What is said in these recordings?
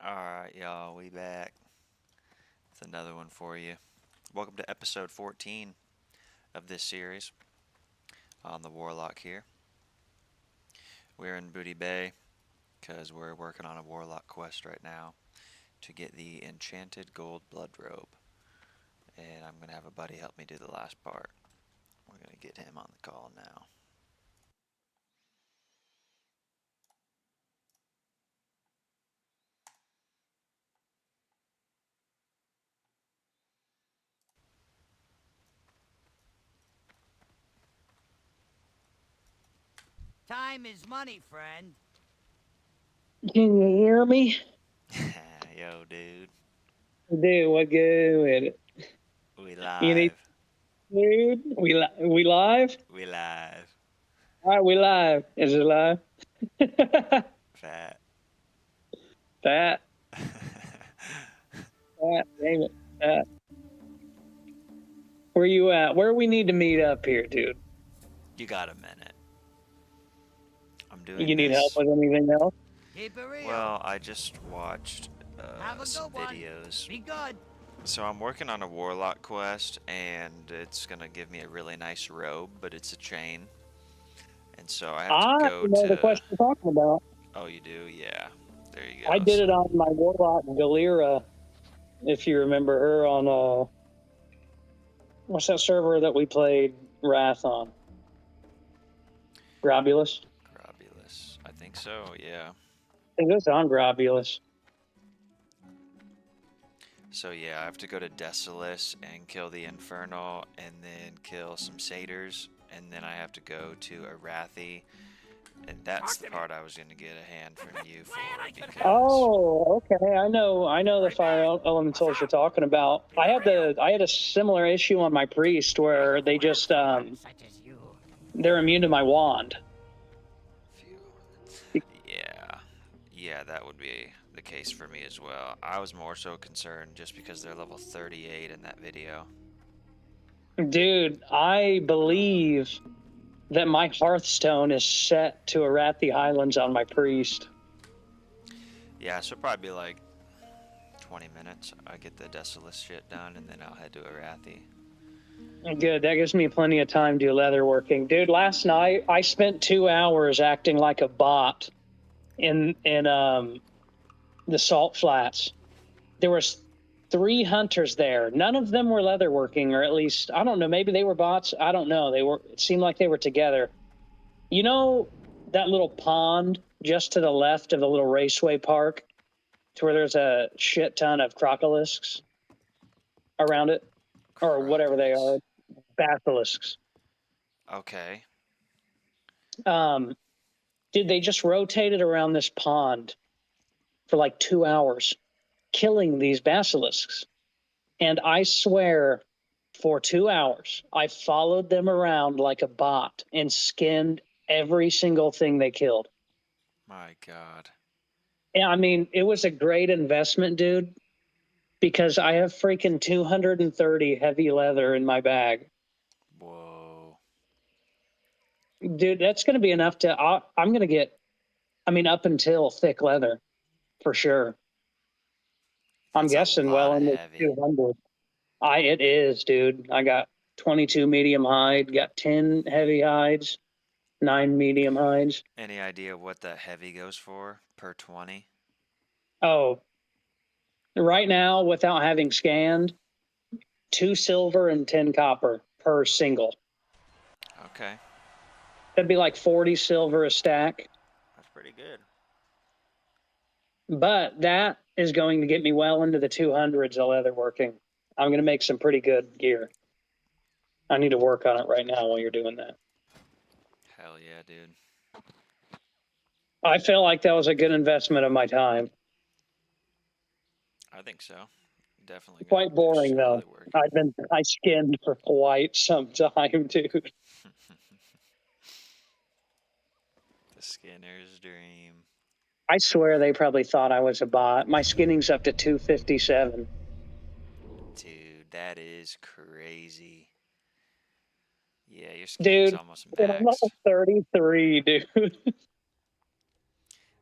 Alright, y'all, we back. It's another one for you. Welcome to episode 14 of this series on the Warlock here. We're in Booty Bay because we're working on a Warlock quest right now to get the enchanted gold blood robe. And I'm going to have a buddy help me do the last part. We're going to get him on the call now. Time is money, friend. Can you hear me? Yo, dude. Dude, what good? We You need, live. dude? We live? We live. All right, we live. Is it live? Fat. Fat, damn it, fat. Where you at? Where we need to meet up here, dude? You got a minute. I'm doing You need help this. with anything else? Keep it real. Well, I just watched Have a some good one. videos. Be good. So I'm working on a Warlock quest, and it's gonna give me a really nice robe, but it's a chain. And so I have to go know the to... question you're talking about. Oh, you do? Yeah. There you go. I did it on my Warlock Galera, if you remember her on, what's that server that we played Wrath on? Grobulus? Grobulus. I think so, yeah. I think it was on Grobulus. So yeah, I have to go to Desolus and kill the Infernal, and then kill some Satyrs, and then I have to go to Arathi, and that's the part I was going to get a hand from you for, because... Oh, okay. I know the fire elementals you're talking about. I had a similar issue on my priest where they just they're immune to my wand. Yeah, that would be the case for me as well. I was more so concerned just because they're level 38 in that video. Dude, I believe that my Hearthstone is set to Arathi Highlands on my priest. Yeah, so probably be like 20 minutes. I get the Desolus shit done, and then I'll head to Arathi. Good, that gives me plenty of time to do leatherworking. Dude, last night I spent 2 hours acting like a bot in the Salt Flats. There was 3 hunters there. None of them were leatherworking, or at least, I don't know, maybe they were bots. I don't know. It seemed like they were together. You know that little pond just to the left of the little raceway park, to where there's a shit ton of crocolisks around it, or whatever they are, basilisks. Okay. Dude, they just rotated around this pond for like 2 hours, killing these basilisks. And I swear, for 2 hours, I followed them around like a bot and skinned every single thing they killed. My God. Yeah, I mean, it was a great investment, dude, because I have freaking 230 heavy leather in my bag. Whoa. Dude, that's going to be enough to, I'm going to get, I mean, up until thick leather, for sure. I'm That's a guessing lot well of into heavy. 200. It is, dude. I got 22 medium hide, got 10 heavy hides, 9 medium hides. Any idea what that heavy goes for per 20? Oh, right now, without having scanned, 2 silver and 10 copper per single. Okay. That'd be like 40 silver a stack. That's pretty good. But that is going to get me well into the 200s of leatherworking. I'm going to make some pretty good gear. I need to work on it right now while you're doing that. Hell yeah, dude. I feel like that was a good investment of my time. I think so. Definitely Quite boring though. I skinned for quite some time, dude. The Skinner's dream. I swear they probably thought I was a bot. My skinning's up to 257. Dude, that is crazy. Yeah, your skinning's almost maxed. I'm level 33, dude.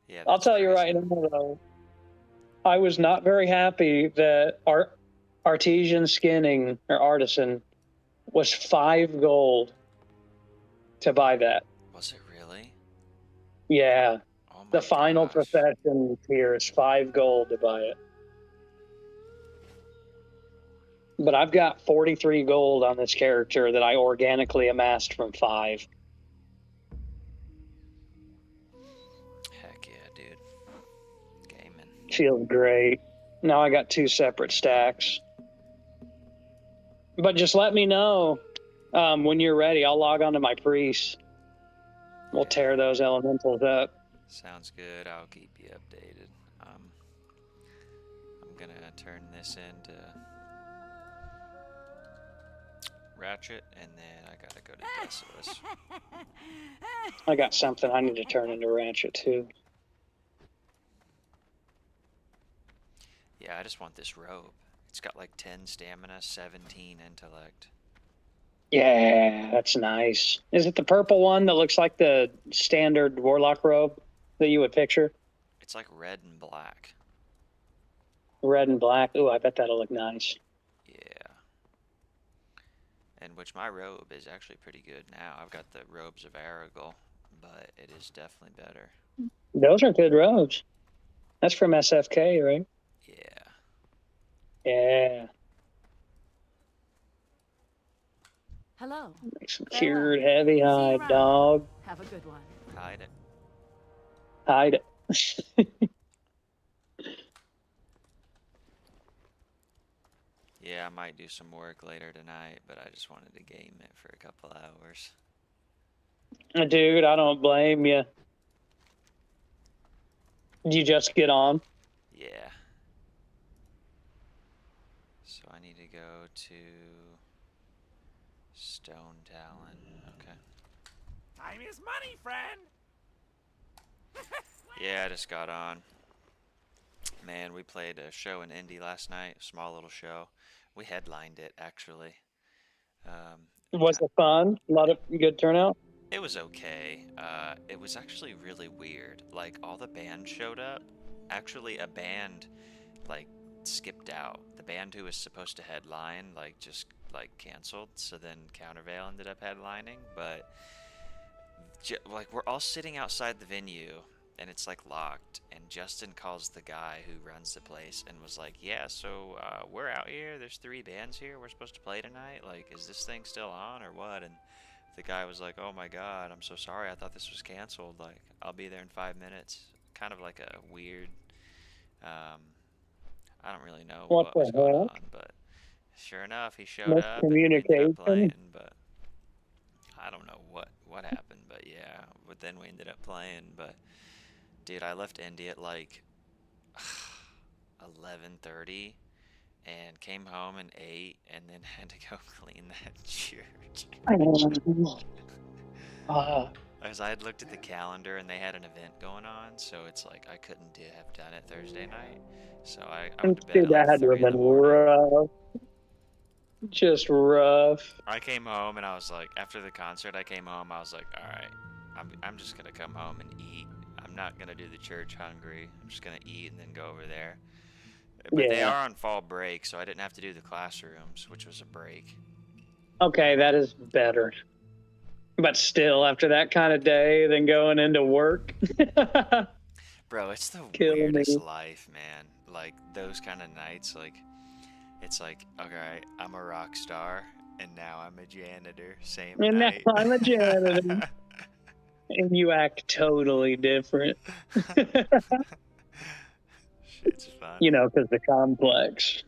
Yeah, I'll tell crazy. you right now, though. I was not very happy that our artesian skinning or artisan was 5 gold to buy that. Was it really? Yeah. Oh my The final gosh. profession here is 5 gold to buy it. But I've got 43 gold on this character that I organically amassed from 5. Heck yeah, dude. Gaming. Feels great. Now I got 2 separate stacks. But just let me know when you're ready. I'll log on to my priest. We'll tear those elementals up. Sounds good. I'll keep you updated. I'm gonna turn this into Ratchet, and then I gotta go to Decimus. I got something I need to turn into Ratchet too. Yeah, I just want this robe. It's got like 10 stamina, 17 intellect. Yeah, that's nice. Is it the purple one that looks like the standard Warlock robe that you would picture? It's like red and black. Red and black. Ooh, I bet that'll look nice. Yeah. And which my robe is actually pretty good now. I've got the robes of Aragorn, but it is definitely better. Those are good robes. That's from SFK, right? Yeah. Yeah. Hello. Make some Farewell. cured heavy See you hide, around. dog. Have a good one. Hide it. Hide it. Yeah, I might do some work later tonight, but I just wanted to game it for a couple hours. Dude, I don't blame you. Did you just get on? Yeah. So I need to go to Stone Talon. Okay. Time is money, friend. Yeah, I just got on. Man, we played a show in Indy last night. A small little show. We headlined it, actually. Was it fun? A lot of good turnout? It was okay. It was actually really weird. Like, all the bands showed up. Actually, a band, like, skipped out. The band who was supposed to headline, like, just, like, canceled. So then Countervail ended up headlining. But, like, we're all sitting outside the venue, and it's, like, locked. And Justin calls the guy who runs the place and was like, yeah, so, we're out here. There's 3 bands here. We're supposed to play tonight. Like, is this thing still on or what? And the guy was like, oh my god, I'm so sorry, I thought this was canceled, like, I'll be there in 5 minutes. Kind of like a weird, I don't really know what was going on, but sure enough, he showed up and we ended up playing, but I don't know what happened, but yeah, but then we ended up playing, but dude, I left Indy at like 11:30 and came home and ate and then had to go clean that church. As I had looked at the calendar and they had an event going on, so it's like I couldn't have done it Thursday night. So I went to bed at like 3 in the morning. Rough. Just rough. I came home and I was like, after the concert, I came home. I was like, all right, I'm just gonna come home and eat. I'm not gonna do the church hungry. I'm just gonna eat and then go over there. But they are on fall break, so I didn't have to do the classrooms, which was a break. Okay, that is better. But still, after that kind of day, then going into work. Bro, it's the Kill weirdest me. life, man. Like, those kind of nights, like, it's like, okay, I'm a rock star, and now I'm a janitor. Same And night. now I'm a janitor. And you act totally different. Shit's funny. You know, because the complex.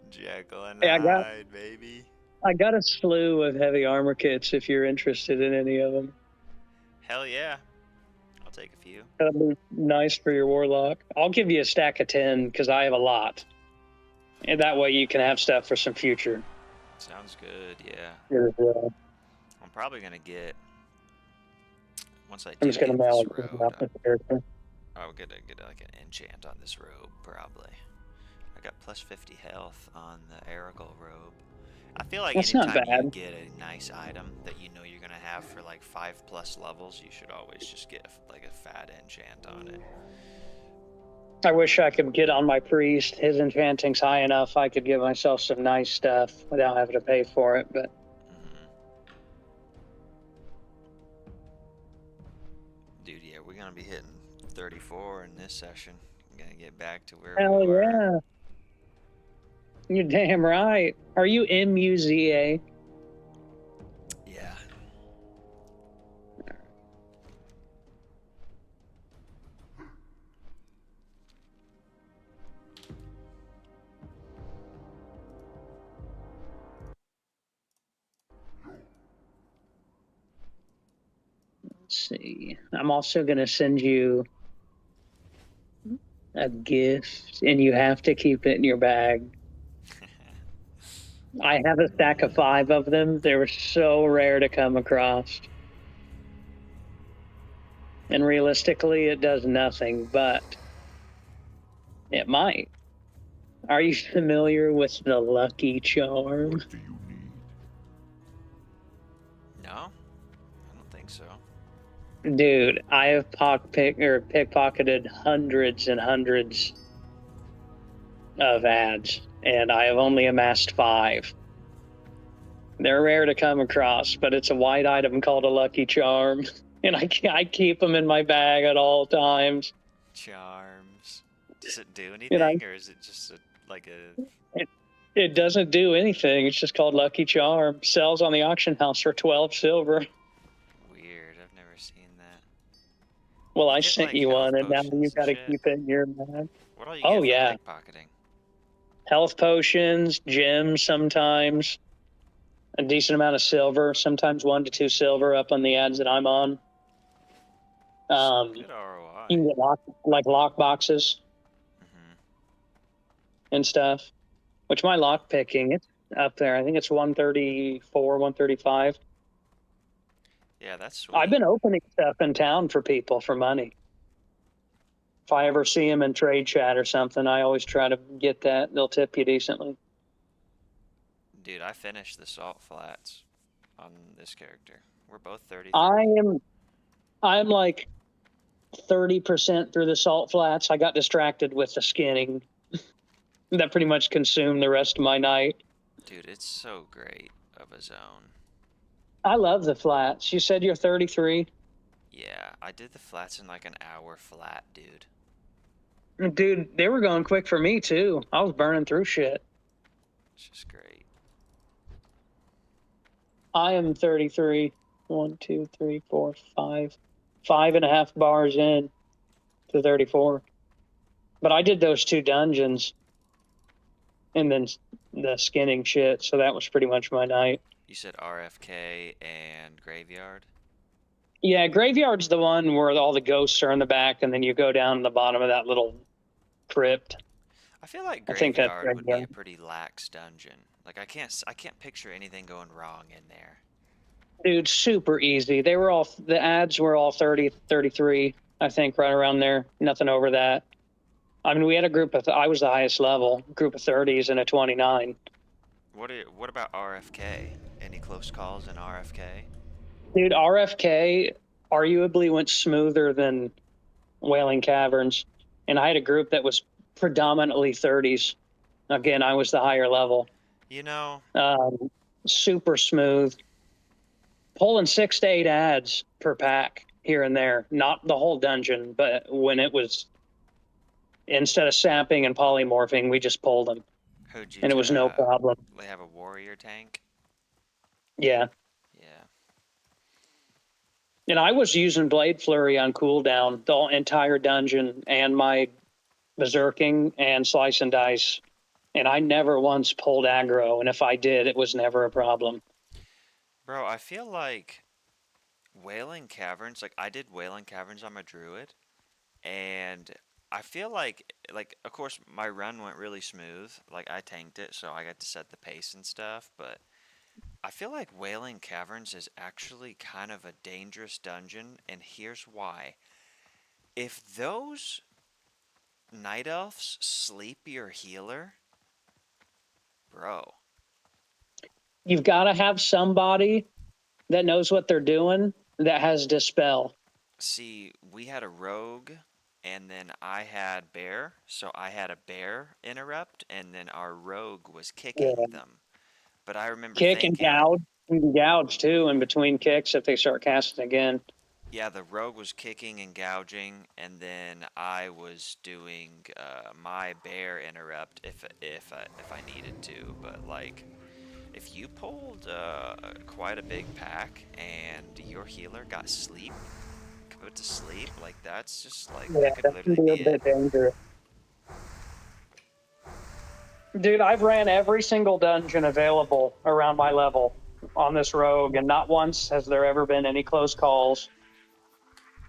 Jekyll and Hey, Hyde, baby. I got a slew of heavy armor kits if you're interested in any of them. Hell yeah. I'll take a few. That'll be nice for your Warlock. I'll give you a stack of 10 because I have a lot. And that way you can have stuff for some future. Sounds good, yeah. I'm I'm probably going to get, once I do just going to get mail this it robe, to the character. I'll get like an enchant on this robe, probably. I got plus 50 health on the Aragorn robe. I feel like That's not anytime you bad. get a nice item that you know you're going to have for like 5+ levels, you should always just get like a fat enchant on it. I wish I could get on my priest. His enchanting's high enough I could give myself some nice stuff without having to pay for it, but Mhm. Dude, yeah, we're gonna be hitting 34 in this session. We're gonna get back to where hell we were. yeah. You're damn right. Are you MUZA? Yeah. Let's see. I'm also going to send you a gift, and you have to keep it in your bag. I have a stack of 5 of them. They were so rare to come across. And realistically, it does nothing, but it might. Are you familiar with the Lucky Charm? What do you need? No? I don't think so. Dude, I have pickpocketed hundreds and hundreds of ads, and I have only amassed 5. They're rare to come across, but it's a white item called a Lucky Charm, and I keep them in my bag at all times. Charms. Does it do You know, anything, or is it just like a... it doesn't do anything. It's just called Lucky Charm. Sells on the auction house for 12 silver. Weird. I've never seen that. Well, You I get, sent like, you health one, and now potions you and got to shit? keep it in your bag. What all you Oh, get yeah. for pickpocketing? Health potions, gems sometimes, a decent amount of silver, sometimes 1 to 2 silver up on the ads that I'm on. Good ROI. You can get lock boxes Mhm. and stuff, which my lock picking, it's up there. I think it's 134, 135. Yeah, that's sweet. I've been opening stuff in town for people for money. If I ever see them in trade chat or something, I always try to get that. They'll tip you decently. Dude, I finished the salt flats on this character. We're both 33. I'm like 30% through the salt flats. I got distracted with the skinning. That pretty much consumed the rest of my night. Dude, it's so great of a zone. I love the flats. You said you're 33? Yeah, I did the flats in like an hour flat, dude. Dude, they were going quick for me too. I was burning through shit. It's just great. I am 33. 1, 2, 3, 4, 5. 5.5 bars in to 34. But I did those 2 dungeons and then the skinning shit, so that was pretty much my night. You said RFK and Graveyard? Yeah, Graveyard's the one where all the ghosts are in the back, and then you go down the bottom of that little crypt. I feel like I think that's Graveyard would be a Graveyard. pretty lax dungeon. Like I can't picture anything going wrong in there. Dude, super easy. The ads were all 30, 33, I think, right around there. Nothing over that. I mean, we had a group of, I was the highest level, group of 30s and a 29. What about RFK? Any close calls in RFK? Dude, RFK arguably went smoother than Wailing Caverns, and I had a group that was predominantly 30s. Again, I was the higher level. You know, Super smooth. Pulling 6 to 8 ads per pack here and there. Not the whole dungeon, but when it was, instead of sapping and polymorphing, we just pulled them. who'd you And it was no problem. They have a warrior tank? Yeah. Yeah. And I was using Blade Flurry on cooldown the entire dungeon and my berserking and slice and dice. And I never once pulled aggro. And if I did, it was never a problem. Bro, I feel like Wailing Caverns, like I did Wailing Caverns on my druid, and I feel like of course my run went really smooth. Like I tanked it, so I got to set the pace and stuff, but I feel like Wailing Caverns is actually kind of a dangerous dungeon, and here's why. If those night elves sleep your healer, bro. You've got to have somebody that knows what they're doing that has Dispel. See, we had a rogue and then I had bear, so I had a bear interrupt, and then our rogue was kicking Yeah. them. But I remember Kick and thinking, gouge. You can gouge too in between kicks if they start casting again. yeah, the rogue was kicking and gouging, and then I was doing my bear interrupt if I needed to. But like, if you pulled quite a big pack and your healer got put to sleep, like that's just like Yeah, that could that can literally be a be it. bit dangerous. Dude, I've ran every single dungeon available around my level on this rogue, and not once has there ever been any close calls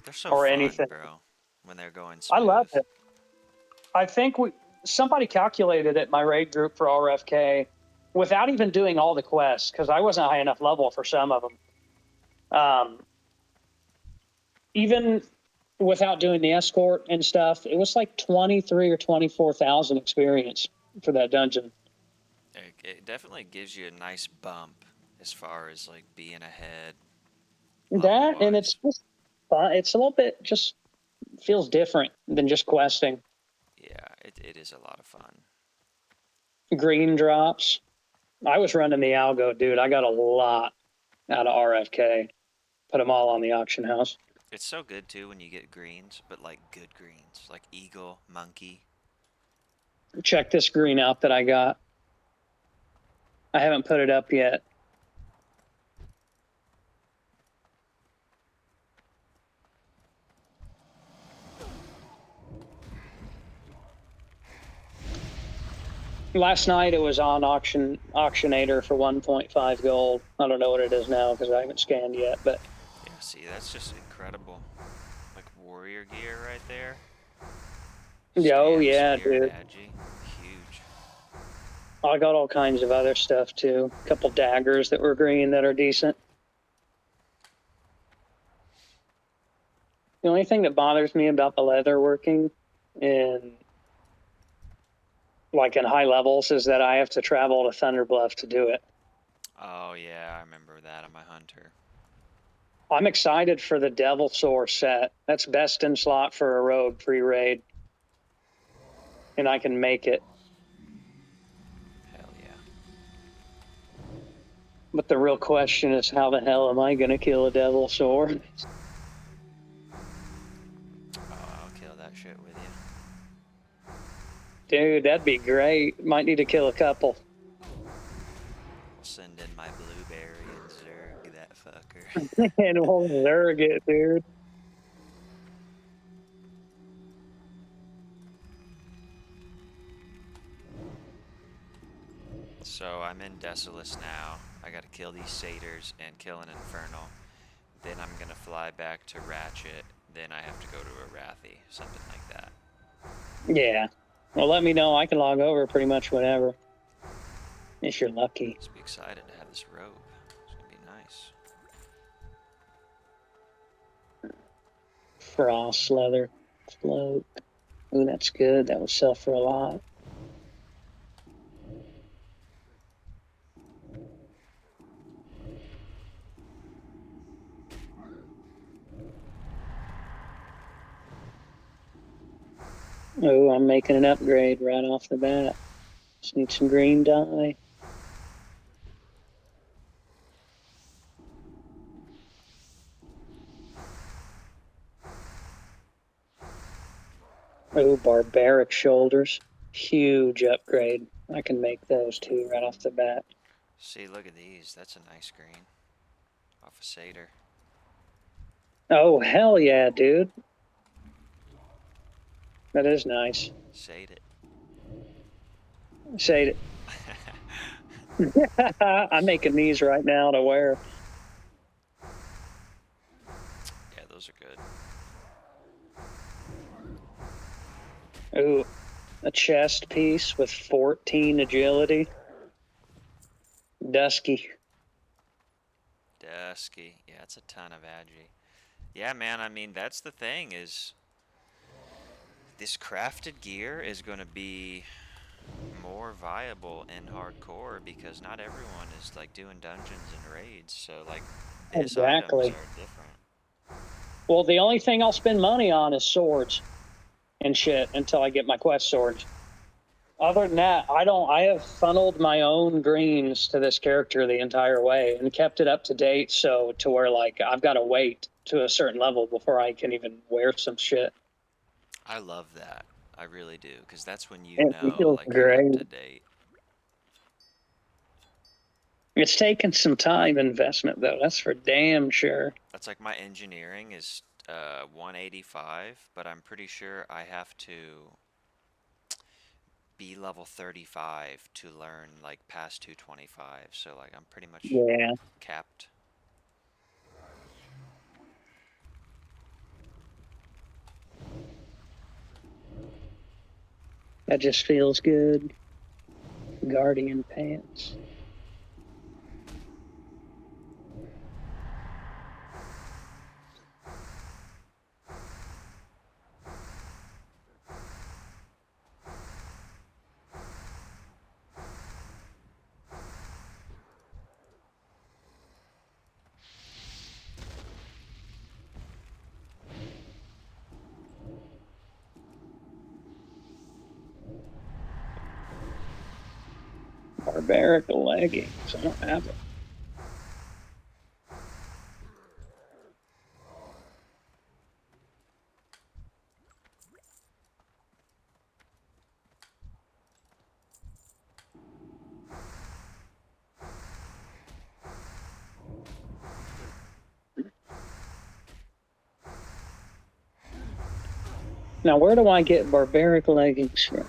They're so or fun, anything. bro, when they're going I love smooth. it. I think somebody calculated it, my raid group for RFK, without even doing all the quests, because I wasn't high enough level for some of them. Even without doing the escort and stuff, it was like 23 or 24,000 experience for that dungeon. It definitely gives you a nice bump as far as like being ahead level That, and it's wise. just fun. It's a little bit just feels different than just questing. Yeah, it is a lot of fun. Green drops. I was running the algo, dude. I got a lot out of RFK. Put them all on the auction house. It's so good too when you get greens, but like good greens, like eagle, monkey. Check this green out that I got. I haven't put it up yet. Last night it was on auctionator for 1.5 gold. I don't know what it is now because I haven't scanned yet, but Yeah, see, that's just incredible. Like warrior gear right there. oh Stand, yeah, spear, and dude. agi. Huge. I got all kinds of other stuff too. A couple daggers that were green that are decent. The only thing that bothers me about the leather working in like in high levels is that I have to travel to Thunder Bluff to do it. Oh yeah, I remember that on my hunter. I'm excited for the Devil Soar set. That's best in slot for a rogue pre-raid. And I can make it. Hell yeah. But the real question is, how the hell am I going to kill a Devil Soar? Oh, I'll kill that shit with you. Dude, that'd be great. Might need to kill a couple. I'll send in my blueberry and zerg that fucker. And we'll zerg it, dude. So I'm in Desolus now. I gotta kill these satyrs and kill an infernal. Then I'm gonna fly back to Ratchet. Then I have to go to a Wrathy, something like that. Yeah. Well, let me know. I can log over pretty much whenever. If you're lucky. Just be excited to have this robe. It's gonna be nice. Frost leather cloak. Ooh, that's good. That would sell for a lot. Oh, I'm making an upgrade right off the bat. Just need some green dye. Oh, barbaric shoulders. Huge upgrade. I can make those too right off the bat. See, look at these. That's a nice green. Off a satyr. Oh, hell yeah, dude. That is nice. Sate it. Say it. I'm making these right now to wear. Yeah, those are good. Ooh, a chest piece with 14 agility. Dusky. Dusky. Yeah, it's a ton of agi. Yeah, man, I mean, that's the thing is this crafted gear is going to be more viable in hardcore because not everyone is like doing dungeons and raids, so like items Exactly. are different. Well, the only thing I'll spend money on is swords. and shit until I get my quest swords. Other than that, I have funneled my own greens to this character the entire way and kept it up to date, so to where like I've got to wait to a certain level before I can even wear some shit. I love that. I really do, because that's when you It know, feels like, you're up great. to date. It's taken some time investment though, that's for damn sure. That's like my engineering is 185, but I'm pretty sure I have to be level 35 to learn like past 225. So like I'm pretty much Yeah, capped. that just feels good. Guardian pants. Barbaric leggings. I don't have it. Now, where do I get barbaric leggings from?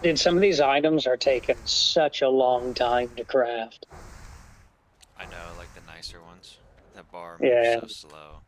Dude, some of these items are taking such a long time to craft. I know, like the nicer ones. That bar moves Yeah. so slow.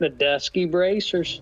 The dusky bracers.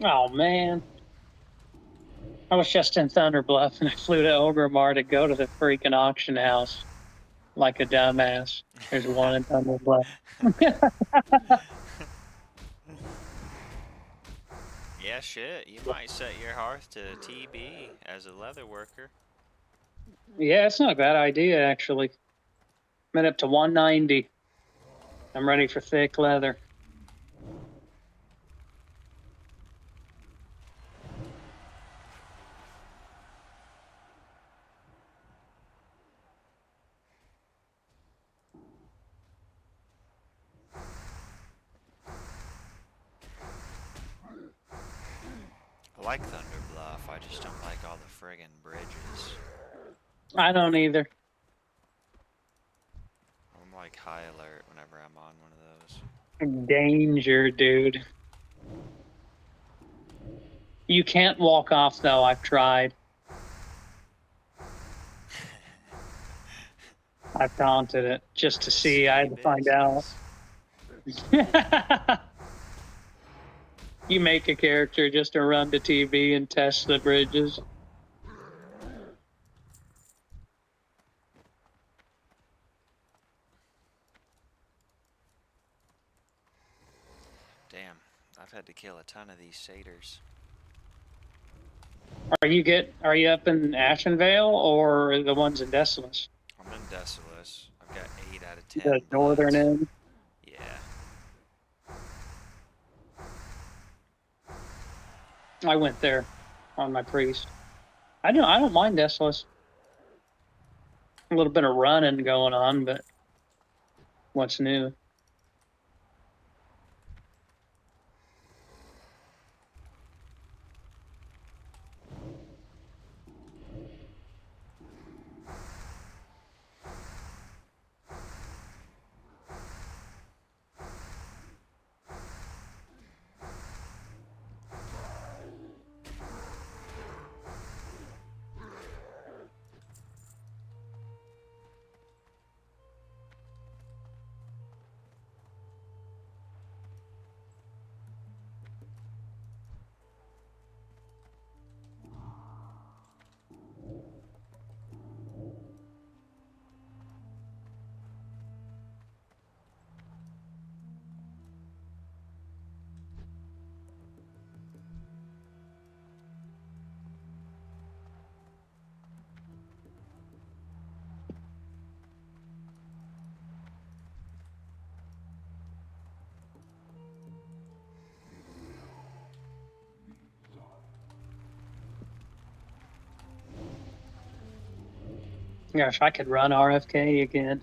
Oh man. I was just in Thunder Bluff and I flew to Ogrimmar to go to the freaking auction house like a dumbass. There's one in Thunder Bluff. Yeah, shit. You might set your hearth to TB as a leather worker. Yeah, it's not a bad idea actually. I'm up to 190. I'm ready for thick leather. like Thunder Bluff, I just don't like all the friggin' bridges. I don't either. I'm like high alert whenever I'm on one of those. Danger, dude. You can't walk off, though. I've tried. I've taunted it just to see. I had to find out. You make a character just to run to TV and test the bridges. Damn, I've had to kill a ton of these satyrs. Are you up in Ashenvale or the ones in Desolus? I'm in Desolus. I've got 8 out of 10 The northern bloods. end. Yeah. I went there on my priest. I don't mind Desolus. A little bit of running going on, but what's new? Gosh, I could run RFK again.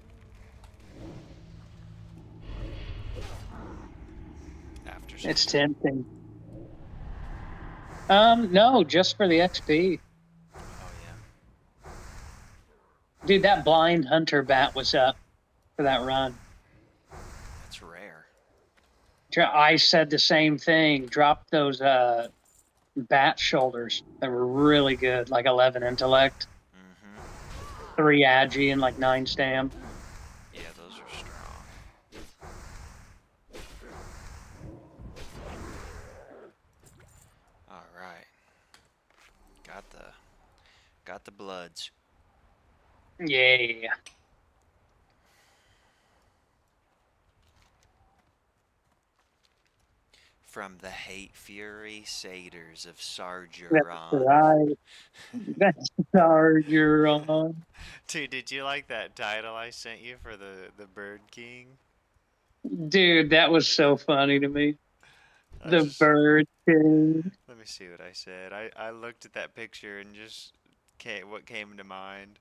After It's sleep. tempting. No, just for the XP. Oh, yeah. Dude, that blind hunter bat was up for that run. That's rare. I said the same thing. Drop those bat shoulders that were really good, like 11 intellect, 3 agi, and like 9 stam. Yeah, those are strong. All right. Got the bloods. Yeah. From the hate fury satyrs of That's Sargeron. right. That's Sargeron. Dude, did you like that title I sent you for the Bird King? Dude, that was so funny to me. The Just, bird king. let me see what I said. I looked at that picture and just what came to mind.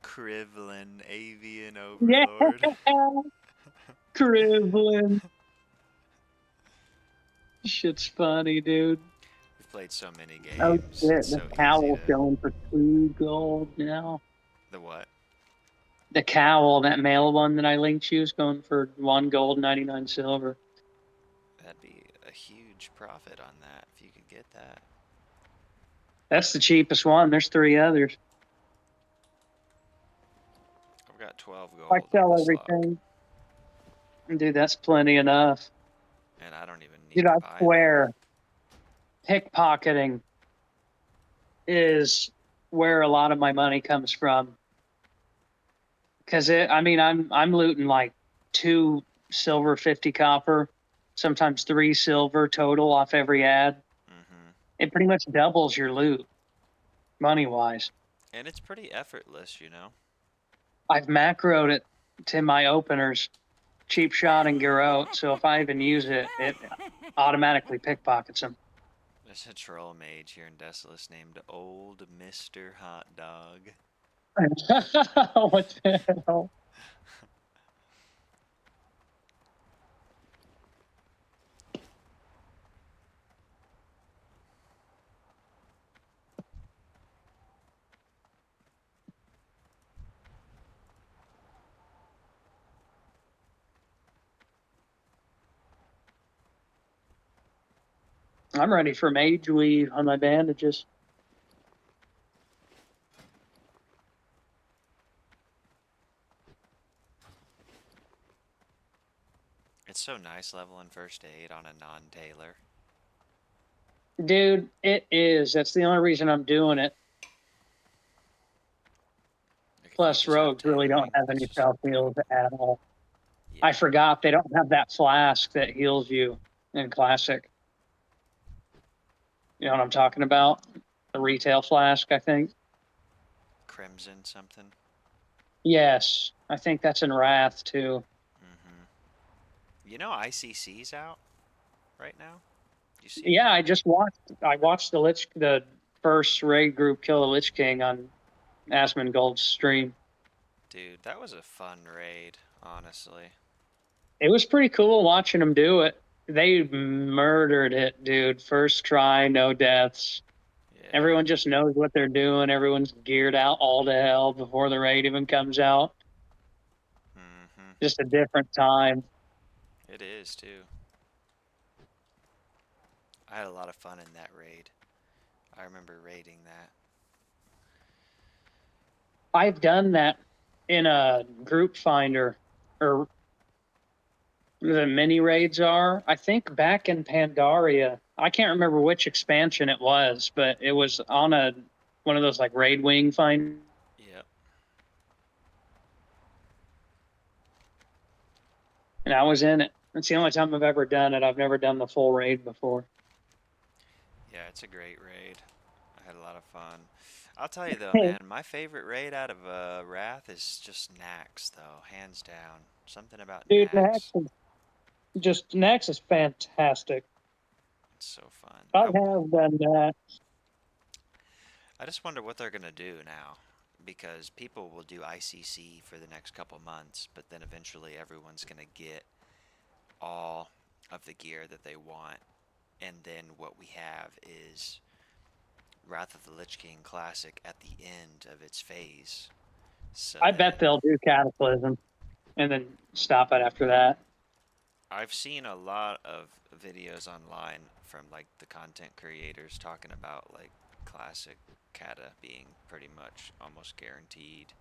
Krivlin, avian Yeah. overlord. Krivlin. Shit's funny, dude. We've played so many Oh games. shit, It's the so easy cowl's to. going for 2 gold now. The what? The cowl, that male one that I linked you, is going for 1 gold, 99 silver. That'd be a huge profit on that if you could get that. That's the cheapest one. There's 3 others. I've got 12 gold I on sell this lock, everything. Dude, that's plenty enough. and I don't even need Dude, to I buy swear, pickpocketing is where a lot of my money comes from. Because I'm looting like 2 silver, 50 copper, sometimes 3 silver total off every ad. them. It pretty much doubles your loot, money wise. And it's pretty effortless, you know. I've macroed it to my openers, cheap shot and garrote. So if I even use it, it automatically pickpockets them. There's a troll mage here in Desolus named Old Mr. Hot Dog. What the hell? I'm ready for mage weave on my bandages. It's so nice leveling first aid on a non-tailor. Dude, it is. That's the only reason I'm doing it. Like, if you Plus, just have rogues really don't tailoring, have it's any just self heals at all. yeah. I forgot they don't have that flask that heals you in Classic. You know what I'm talking about? The retail flask, I think. Crimson something. Yes, I think that's in Wrath too. You know ICC's out right now? You see Yeah, that? I watched the first raid group kill the Lich King on Asmongold's stream. Dude, that was a fun raid, honestly. It was pretty cool watching them do it. They murdered it, dude. First try, no deaths. Yeah. Everyone just knows what they're doing. Everyone's geared out all to hell before the raid even comes out. Just a different time. It is, too. I had a lot of fun in that raid. I remember raiding that. I've done that in a group finder, or the mini raids are. I think back in Pandaria. I can't remember which expansion it was, but it was on one of those like raid wing find. Yep. And I was in it. It's the only time I've ever done it. I've never done the full raid before. Yeah, it's a great raid. I had a lot of fun. I'll tell you though, man, my favorite raid out of Wrath is just Nax, though, hands down. Something about Dude, Nax. Next is fantastic. It's so fun. I have done that. I just wonder what they're gonna do now, because people will do ICC for the next couple months, but then eventually everyone's gonna get all of the gear that they want, and then what we have is Wrath of the Lich King Classic at the end of its phase. So I bet they'll do Cataclysm and then stop it after that. I've seen a lot of videos online from like the content creators talking about like classic kata being pretty much almost guaranteed.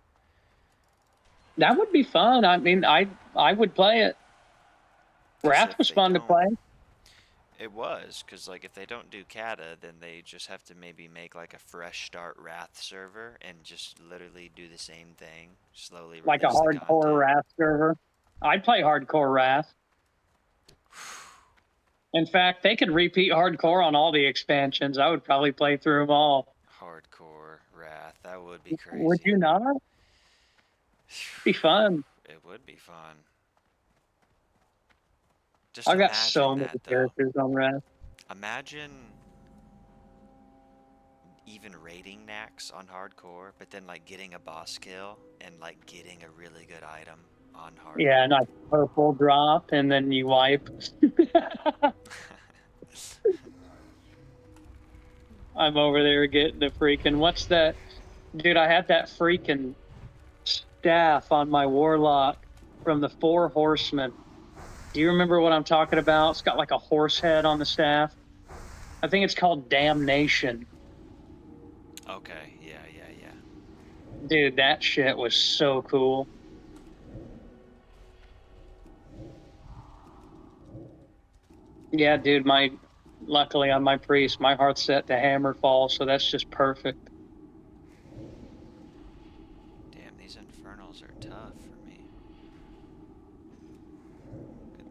That would be fun. I mean, I would play it. Wrath was fun to play. It was, because like if they don't do kata, then they just have to maybe make like a fresh start Wrath server and just literally do the same thing, slowly like a release the hardcore content. Wrath server. I'd play hardcore Wrath. In fact, they could repeat hardcore on all the expansions. I would probably play through them all. Hardcore Wrath, that would be crazy. Would you not? It'd be fun. It would be fun. Just I've got so many characters on Wrath. Imagine even raiding Nax on hardcore, but then like getting a boss kill and like getting a really good item on hardcore. Yeah, and like purple drop, and then you wipe. I'm over there getting the freaking, what's that? Dude, I had that freaking staff on my Warlock from the Four Horsemen. Do you remember what I'm talking about? It's got like a horse head on the staff. I think it's called Damnation. Okay, yeah. Dude, that shit was so cool. Yeah, dude, luckily on my priest, my heart's set to Hammerfall, so that's just perfect. Damn, these infernals are tough for me.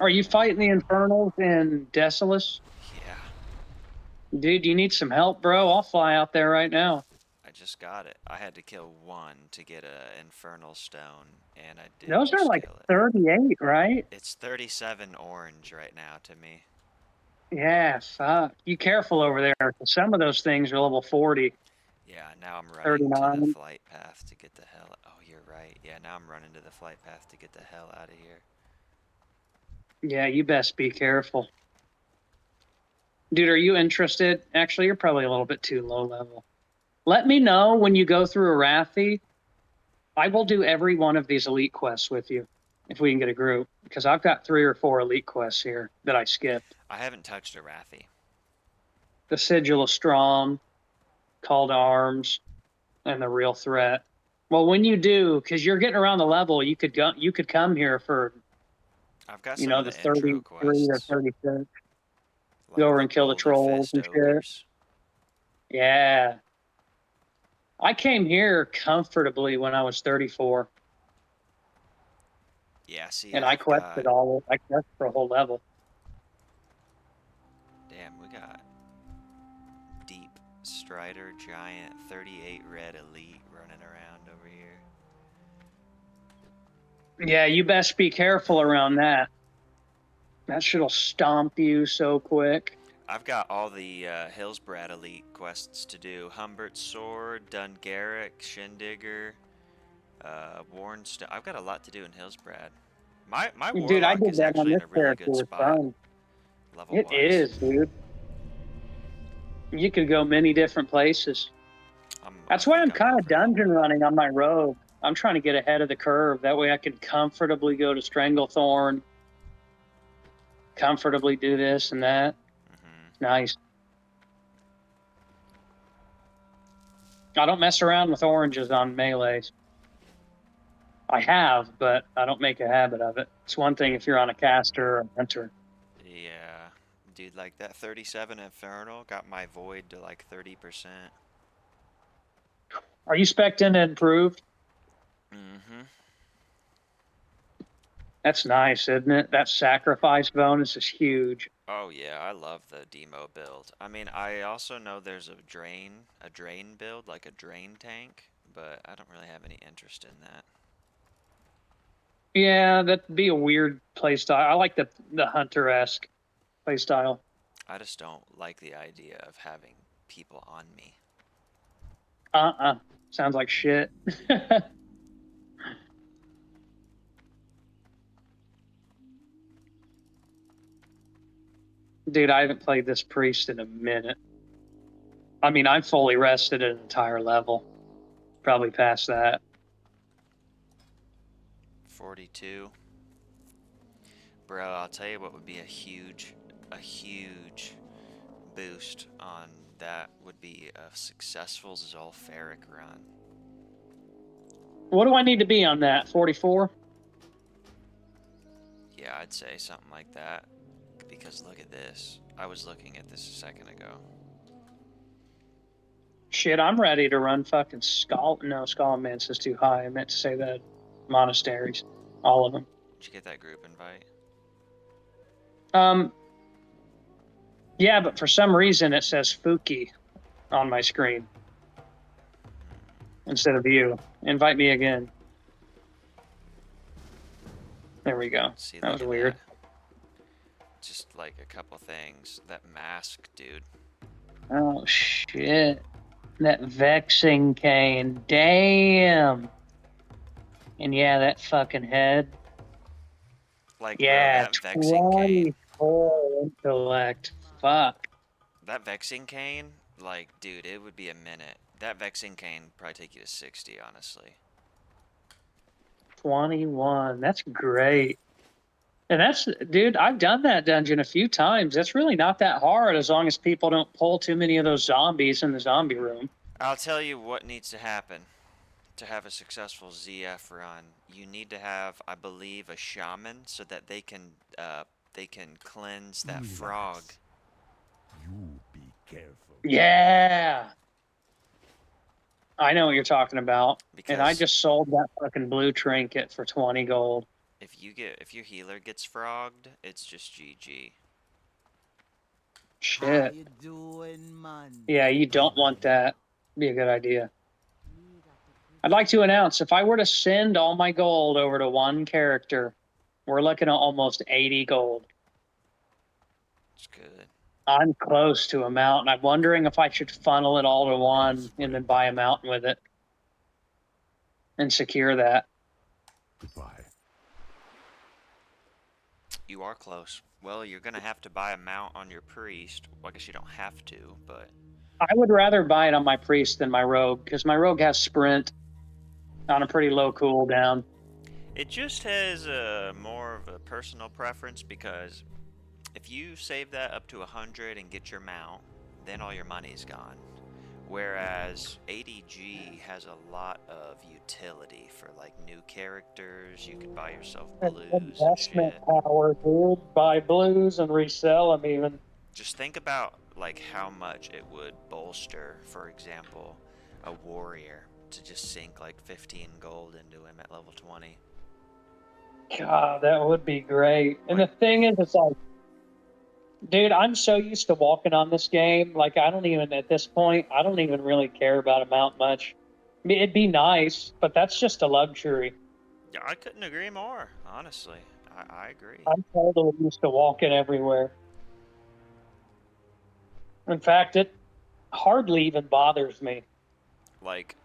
Are you fighting the infernals in Desolus? Yeah. Dude, you need some help, bro? I'll fly out there right now. I just got it. I had to kill one to get a infernal stone, and I did. Those are like 38, right? It's 37 orange right now to me. Yeah, fuck. You careful over there. Some of those things are level 40. Yeah, now I'm running 39. to the flight path to get the hell. Oh, you're right. Yeah, now I'm running to the flight path to get the hell out of here. Yeah, you best be careful. Dude, are you interested? Actually, you're probably a little bit too low level. Let me know when you go through a Wrathy. I will do every one of these elite quests with you if we can get a group, because I've got 3 or 4 elite quests here that I skipped. I haven't touched a Wrathy. the Sigil of Strong, Call to Arms, and the Real Threat. Well, when you do, because you're getting around the level, you could go. You could come here for I've got you some know of the the intro 33 or quests, 36. Go like over the and kill the Boulder trolls Fist and shit. ogres. Yeah. I came here comfortably when I was 34, Yeah, see, and I I've got... quested all. I quested for a whole level. Damn, we got Deep Strider Giant 38 Red Elite running around over here. Yeah, you best be careful around that. That shit'll stomp you so quick. I've got all the Hillsbrad Elite quests to do. Humbert's Sword, Dungarrick, Shindigger, Warnstone. I've got a lot to do in Hillsbrad. My Dude, I Warlock did is that on actually in this a really character good with spot, fun. It level-wise. is, dude. You could go many different places. That's why I'm kind of dungeon running on my robe. I'm trying to get ahead of the curve. That way I can comfortably go to Stranglethorn, comfortably do this and that. Nice. I don't mess around with oranges on melees. I have, but I don't make a habit of it. It's one thing if you're on a caster or a hunter. Yeah, dude, like that 37 Infernal got my Void to like 30%. Are you spec'ing improved? Mm-hmm. That's nice, isn't it? That sacrifice bonus is huge. Oh yeah, I love the demo build. I mean, I also know there's a drain build, like a drain tank, but I don't really have any interest in that. Yeah, that'd be a weird playstyle. I like the hunter-esque playstyle. I just don't like the idea of having people on me. Sounds like shit. Dude, I haven't played this priest in a minute. I mean, I'm fully rested an entire level. Probably past that. 42. Bro, I'll tell you what would be a huge boost on that would be a successful Zulfaric run. What do I need to be on that? 44? Yeah, I'd say something like that. Because look at this. I was looking at this a second ago. Shit, I'm ready to run fucking Skull. No, Skull and Mance is too high. I meant to say that monasteries. All of them. Did you get that group invite? Yeah, but for some reason it says Fuki on my screen instead of you. Invite me again. There we go. See, that was weird. That. Just like a couple things. That mask, dude. Oh, shit. That vexing cane. Damn. And yeah, that fucking head. Like, yeah, bro, that vexing cane. 24 intellect. Fuck. That vexing cane, like, dude, it would be a minute. That vexing cane would probably take you to 60, honestly. 21. That's great. And that's, dude, I've done that dungeon a few times. That's really not that hard as long as people don't pull too many of those zombies in the zombie room. I'll tell you what needs to happen to have a successful ZF run. You need to have, I believe, a shaman so that they can cleanse that frog. You be careful. Yeah. I know what you're talking about. Because and I just sold that fucking blue trinket for 20 gold. If your healer gets frogged, it's just GG. Shit. How you doing, man? Yeah, you don't want that. Be a good idea. I'd like to announce, if I were to send all my gold over to one character, we're looking at almost 80 gold. It's good. I'm close to a mountain. I'm wondering if I should funnel it all to one and then buy a mountain with it. And secure that. Goodbye. You are close. Well, you're going to have to buy a mount on your priest. Well, I guess you don't have to, but... I would rather buy it on my priest than my rogue, because my rogue has sprint on a pretty low cooldown. It just has more of a personal preference, because if you save that up to 100 and get your mount, then all your money's gone. Whereas ADG has a lot of utility for like new characters. You could buy yourself blues and Investment shit. power, dude. Buy blues and resell them even. Just think about like how much it would bolster, for example, a warrior to just sink like 15 gold into him at level 20. God, that would be great. And the thing is, it's like, dude, I'm so used to walking on this game. Like, I don't even, at this point, I don't even really care about a mount much. I mean, it'd be nice, but that's just a luxury. Yeah, I couldn't agree more, honestly. I agree. I'm totally used to walking everywhere. In fact, it hardly even bothers me. Like,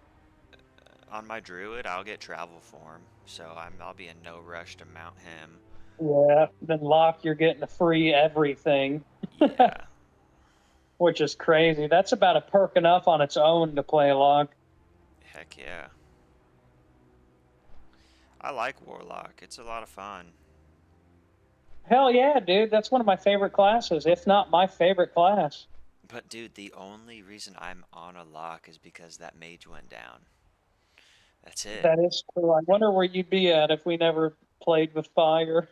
on my druid, I'll get travel form, so I'll be in no rush to mount him. Yeah, then Locke, you're getting a free everything. Yeah. Which is crazy. That's about a perk enough on its own to play Locke. Heck yeah. I like Warlock. It's a lot of fun. Hell yeah, dude. That's one of my favorite classes, if not my favorite class. But dude, the only reason I'm on a lock is because that mage went down. That's it. That is true. I wonder where you'd be at if we never played with fire.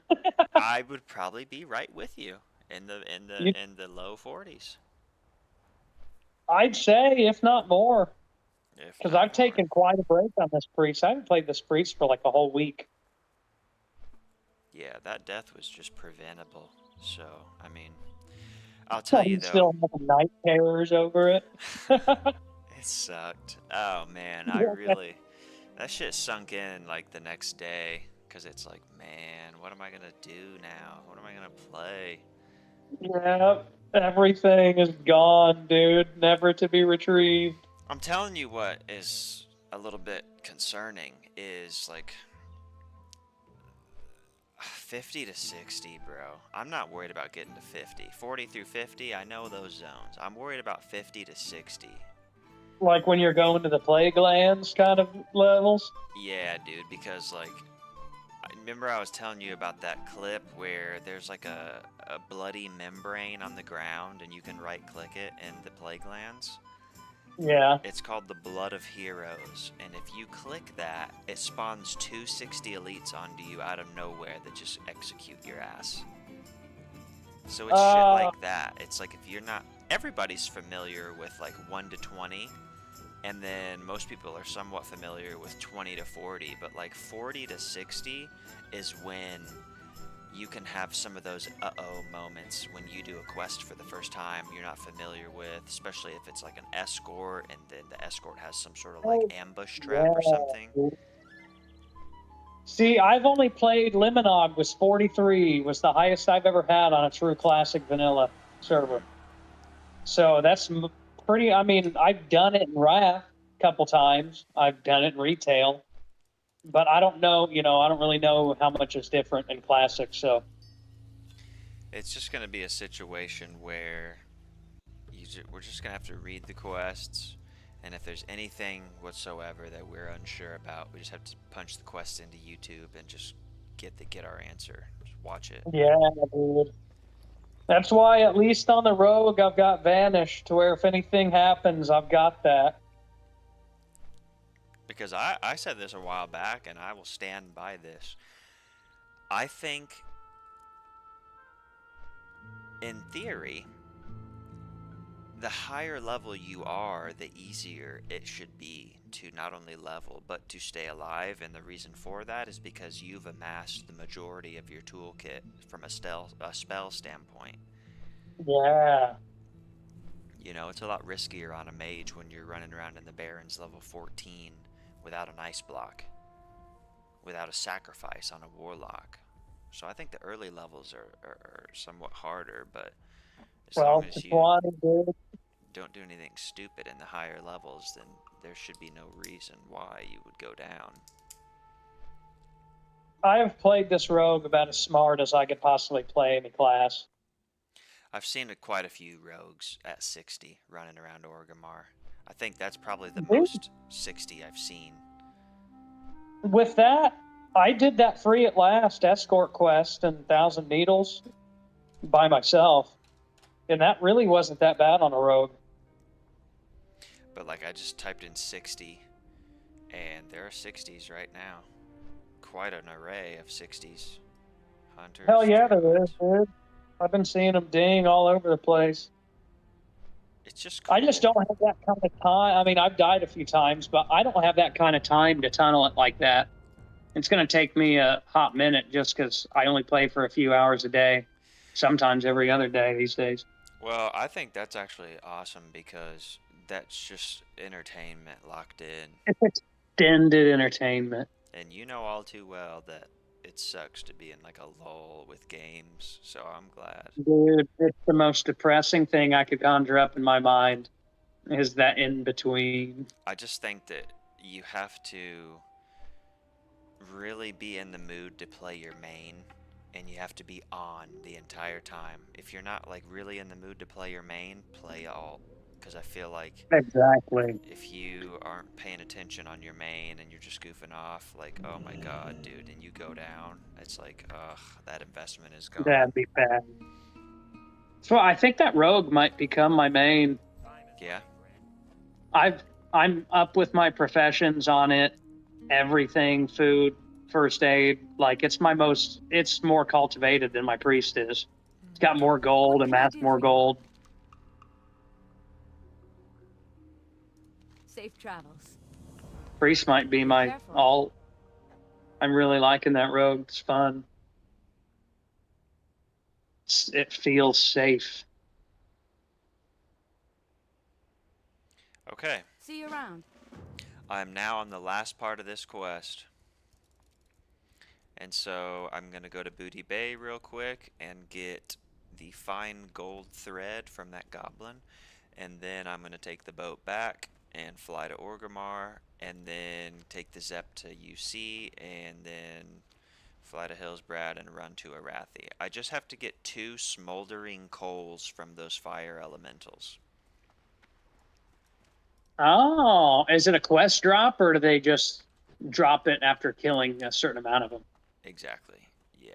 I would probably be right with you in the low 40s. I'd say, if not more. If Because not I've taken more. quite a break on this priest. I haven't played this priest for like a whole week. Yeah, that death was just preventable. So, I mean, I'll tell you I'm though. still having night terrors over it. It sucked. Oh man, that shit sunk in like the next day. Because it's like, man, what am I going to do now? What am I going to play? Yeah, everything is gone, dude. Never to be retrieved. I'm telling you what is a little bit concerning is like 50 to 60, bro. I'm not worried about getting to 50. 40 through 50, I know those zones. I'm worried about 50 to 60. Like when you're going to the plague lands kind of levels? Yeah, dude, because like, remember I was telling you about that clip where there's like a bloody membrane on the ground and you can right click it in the plague lands? Yeah. It's called the Blood of Heroes, and if you click that, it spawns 260 elites onto you out of nowhere that just execute your ass. So it's shit like that. It's like if you're not... Everybody's familiar with like 1 to 20, and then most people are somewhat familiar with 20 to 40, but like 40 to 60 is when you can have some of those uh-oh moments when you do a quest for the first time you're not familiar with, especially if it's like an escort and then the escort has some sort of like ambush trap or something. See, I've only played Lemonog was 43, was the highest I've ever had on a true classic vanilla server. So that's pretty, I mean, I've done it in Wrath a couple times. I've done it in retail. But I don't know, I don't really know how much is different in classic, so. It's just going to be a situation where we're just going to have to read the quests, and if there's anything whatsoever that we're unsure about, we just have to punch the quest into YouTube and just get our answer. Just watch it. Yeah, dude. That's why, at least on the rogue, I've got Vanish, to where if anything happens, I've got that. Because I said this a while back, and I will stand by this. I think, in theory, the higher level you are, the easier it should be to not only level, but to stay alive. And the reason for that is because you've amassed the majority of your toolkit from a spell standpoint. Yeah. It's a lot riskier on a mage when you're running around in the Barrens level 14 without an ice block, without a sacrifice on a warlock. So I think the early levels are somewhat harder, but as long as you don't do anything stupid in the higher levels, then there should be no reason why you would go down. I have played this rogue about as smart as I could possibly play in the class. I've seen quite a few rogues at 60 running around Orgrimmar. I think that's probably the most 60 I've seen. With that, I did that free at last escort quest and 1,000 needles by myself, and that really wasn't that bad on a rogue. But like I just typed in 60, and there are 60s right now. Quite an array of 60s. Hunters, Hell yeah, there is, druids. dude. I've been seeing them ding all over the place. It's just cool. I just don't have that kind of time. I mean, I've died a few times, but I don't have that kind of time to tunnel it like that. It's going to take me a hot minute just because I only play for a few hours a day, sometimes every other day these days. Well, I think that's actually awesome because that's just entertainment locked in. It's extended entertainment. And you know all too well that it sucks to be in like a lull with games, so I'm glad. Dude, it's the most depressing thing I could conjure up in my mind is that in between. I just think that you have to really be in the mood to play your main, and you have to be on the entire time. If you're not like really in the mood to play your main, play alt. Because I feel like Exactly. if you aren't paying attention on your main and you're just goofing off, like, oh my god, dude, and you go down, it's like, ugh, that investment is gone. That'd be bad. So I think that rogue might become my main. Yeah? I'm up with my professions on it, everything, food, first aid. Like it's more cultivated than my priest is. It's got more gold, What can I amassed do more for you? gold. Safe travels. Priest might be my Careful. alt. I'm really liking that rogue. It's fun. It feels safe. Okay. See you around. I'm now on the last part of this quest. And so I'm going to go to Booty Bay real quick and get the fine gold thread from that goblin. And then I'm going to take the boat back and fly to Orgrimmar. And then take the Zep to UC. And then fly to Hillsbrad and run to Arathi. I just have to get 2 smoldering coals from those fire elementals. Oh, is it a quest drop or do they just drop it after killing a certain amount of them? Exactly. Yeah.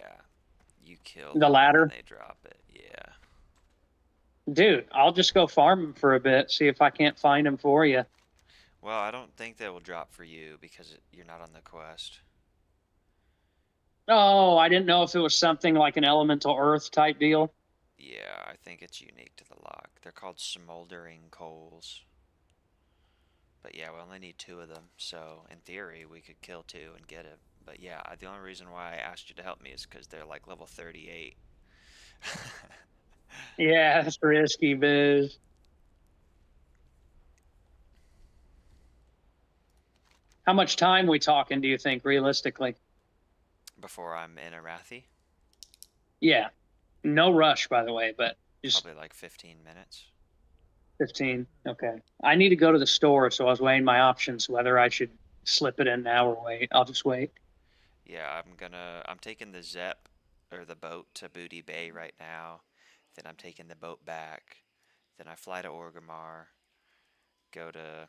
You kill The them latter? and they drop it. Yeah. Dude, I'll just go farm them for a bit, see if I can't find them for you. Well, I don't think they will drop for you because you're not on the quest. Oh, I didn't know if it was something like an elemental earth type deal. Yeah, I think it's unique to the lock. They're called smoldering coals. But yeah, we only need 2 of them, so in theory we could kill 2 and get it. But yeah, the only reason why I asked you to help me is because they're like level 38. Yeah, that's risky, biz. How much time we talking, do you think, realistically? Before I'm in Arathi, Yeah. No rush, by the way, but just probably like 15 minutes. 15. Okay. I need to go to the store, so I was weighing my options, whether I should slip it in now or wait. I'll just wait. Yeah, I'm taking the Zep or the boat to Booty Bay right now. Then I'm taking the boat back. Then I fly to Orgrimmar, go to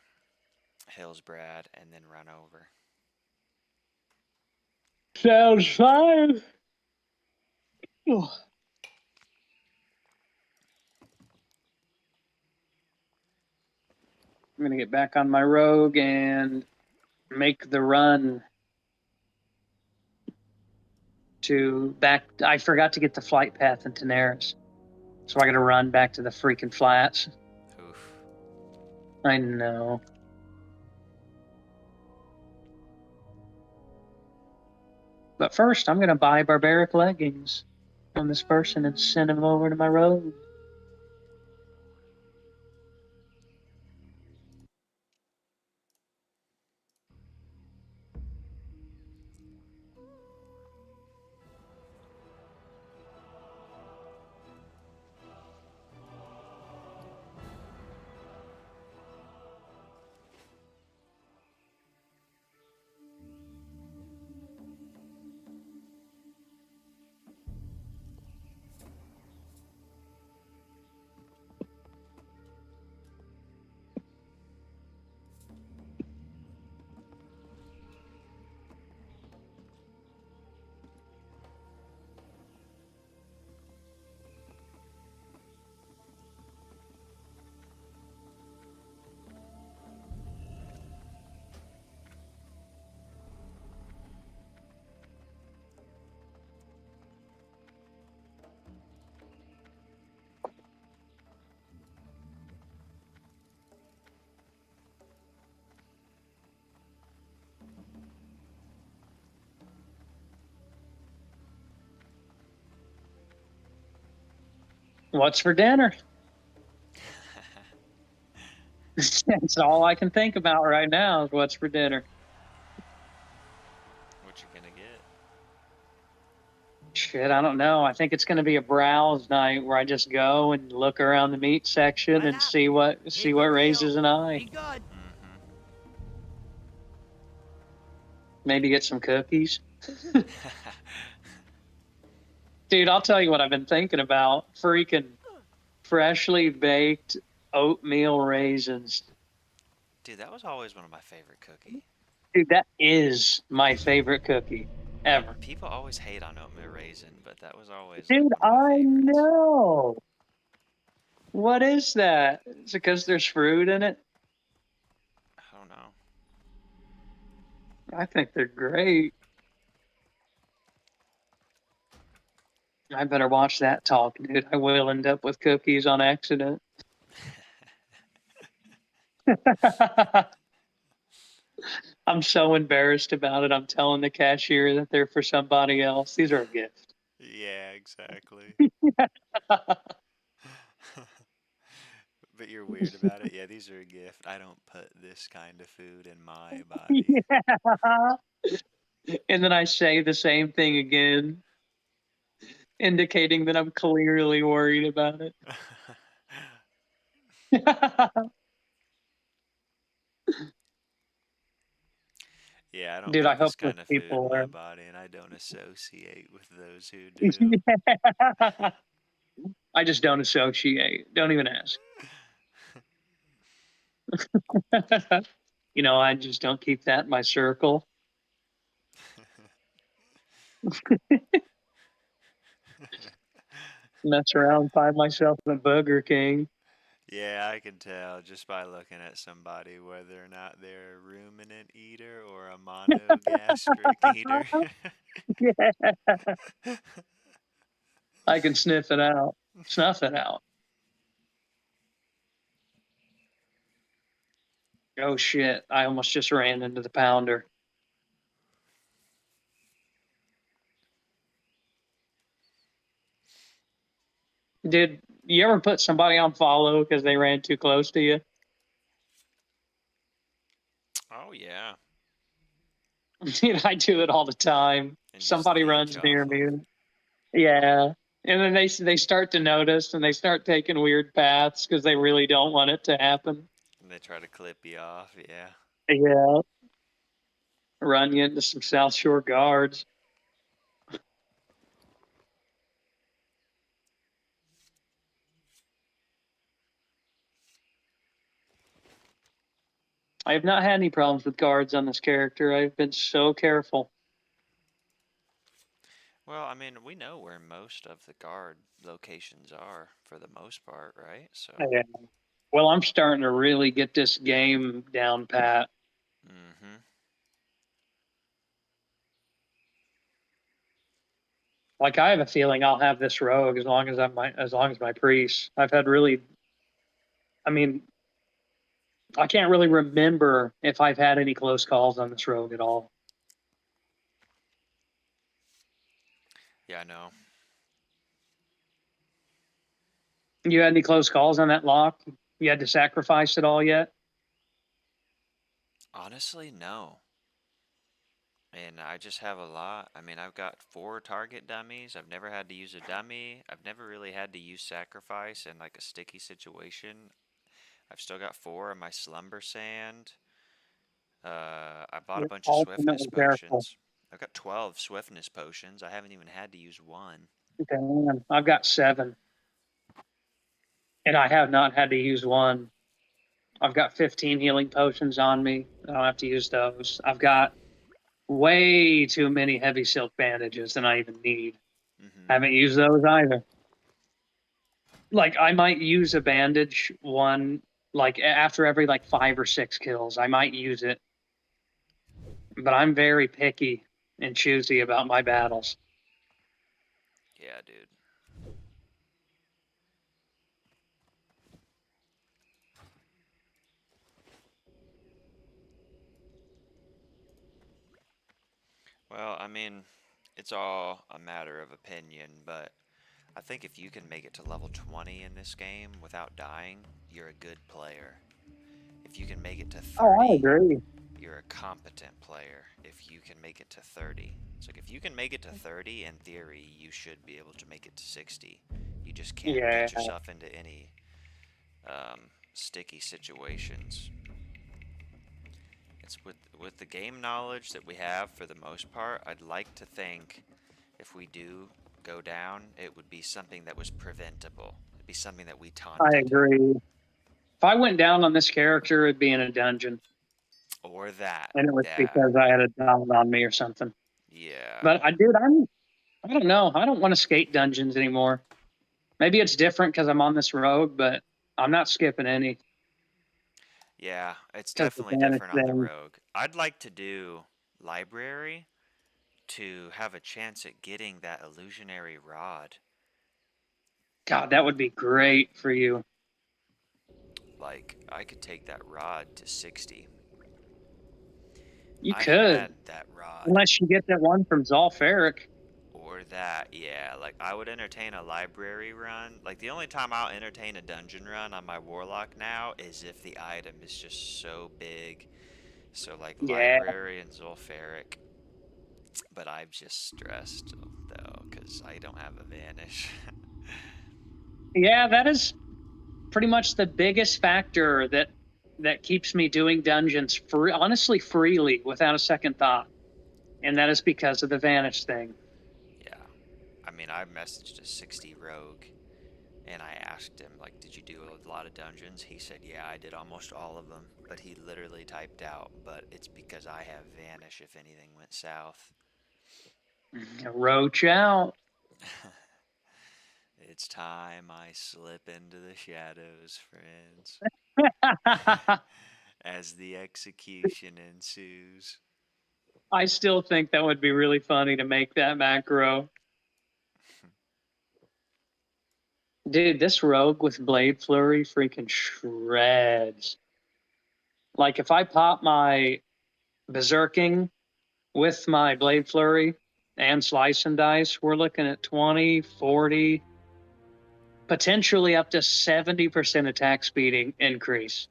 Hillsbrad, and then run over. Sounds fine. Oh. I'm going to get back on my rogue and make the run to back. I forgot to get the flight path in Daenerys. So I got to run back to the freaking flats. Oof. I know. But first, I'm going to buy barbaric leggings from this person and send them over to my rogue. What's for dinner? That's all I can think about right now is what's for dinner. What you gonna get? Shit, I don't know. I think it's going to be a browse night where I just go and look around the meat section and see what raises an eye. Be good. Mm-hmm. Maybe get some cookies. Dude, I'll tell you what I've been thinking about. Freaking freshly baked oatmeal raisins. Dude, that was always one of my favorite cookies. Dude, that is my favorite cookie ever. People always hate on oatmeal raisin, but that was always like Dude, one of my I favorites. know. What is that? Is it because there's fruit in it? I don't know. I think they're great. I better watch that talk, dude. I will end up with cookies on accident. I'm so embarrassed about it. I'm telling the cashier that they're for somebody else. These are a gift. Yeah, exactly. But you're weird about it. Yeah, these are a gift. I don't put this kind of food in my body. Yeah. And then I say the same thing again, indicating that I'm clearly worried about it. Yeah, I don't Dude, I put hope this those kind of food in people my are. body, and I don't associate with those who do. I just don't associate. Don't even ask. I just don't keep that in my circle. Mess around, find myself in Burger King. Yeah, I can tell just by looking at somebody whether or not they're a ruminant eater or a monogastric eater. Yeah, I can sniff it out, snuff it out. Oh shit! I almost just ran into the pounder. Did you ever put somebody on follow because they ran too close to you? Oh, yeah. Dude, I do it all the time. And just Somebody leech runs near off them. me. Yeah. And then they start to notice and they start taking weird paths because they really don't want it to happen. And they try to clip you off, yeah. Yeah. Run you into some South Shore guards. I have not had any problems with guards on this character. I've been so careful. Well, I mean, we know where most of the guard locations are for the most part, right? So, Yeah. Well, I'm starting to really get this game down pat. mm-hmm. Like I have a feeling I'll have this rogue as long as my priest. I've had really I mean, I can't really remember if I've had any close calls on this rogue at all. Yeah, I know. You had any close calls on that lock? You had to sacrifice it all yet? Honestly, no. And I just have a lot. I mean, I've got 4 target dummies. I've never had to use a dummy. I've never really had to use sacrifice in like a sticky situation. I've still got 4 in my slumber sand. I bought a You're bunch of swiftness ultimately careful. potions. I've got 12 swiftness potions. I haven't even had to use one. Damn, I've got 7, and I have not had to use one. I've got 15 healing potions on me. I don't have to use those. I've got way too many heavy silk bandages than I even need. Mm-hmm. I haven't used those either. Like I might use a bandage one like after every like 5 or 6 kills. I might use it, but I'm very picky and choosy about my battles. Yeah, dude. Well, I mean, it's all a matter of opinion, but I think if you can make it to level 20 in this game without dying, you're a good player. If you can make it to Oh, I 30, agree. you're a competent player. If you can make it to 30. It's like if you can make it to 30, in theory, you should be able to make it to 60. You just can't Yeah. get yourself into any sticky situations. It's with the game knowledge that we have for the most part, I'd like to think if we do go down, it would be something that was preventable. It'd be something that we I taunted. agree. If I went down on this character, it'd be in a dungeon. Or that. And it was Yeah. because I had a down on me or something. Yeah. But I don't know. I don't want to skate dungeons anymore. Maybe it's different because I'm on this rogue, but I'm not skipping any. Yeah, it's Because the definitely Vanish different on the thing. rogue. I'd like to do library to have a chance at getting that illusionary rod. God, that would be great for you. Like, I could take that rod to 60. You I could. had that rod. Unless you get that one from Zolfaric. Or that, yeah. Like, I would entertain a library run. Like, the only time I'll entertain a dungeon run on my Warlock now is if the item is just so big. So, like, Yeah. library and Zolfaric. But I'm just stressed, though, because I don't have a Vanish. Yeah, that is pretty much the biggest factor that keeps me doing dungeons honestly freely without a second thought. And that is because of the Vanish thing. Yeah. I mean, I messaged a 60 rogue, and I asked him, like, did you do a lot of dungeons? He said, yeah, I did almost all of them. But he literally typed out, but it's because I have Vanish if anything went south. Roach out. It's time I slip into the shadows, friends, as the execution ensues. I still think that would be really funny to make that macro. Dude, this rogue with Blade Flurry freaking shreds. Like, if I pop my Berserking with my Blade Flurry and Slice and Dice, we're looking at 20, 40, potentially up to 70% attack speed increase.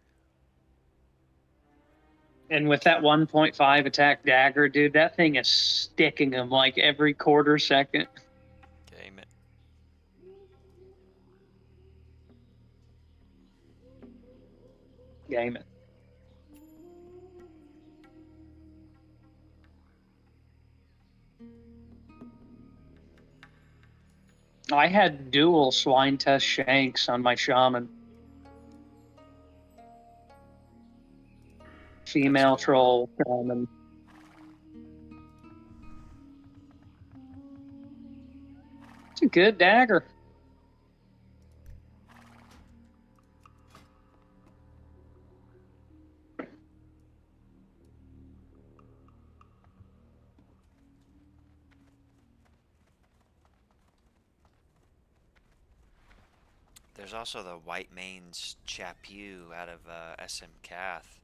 And with that 1.5 attack dagger, dude, that thing is sticking them like every quarter second. Game it. Game it. I had dual swine test shanks on my shaman. That's Female cool. troll shaman. It's a good dagger. There's also the White Mains Chapu out of SM Cath.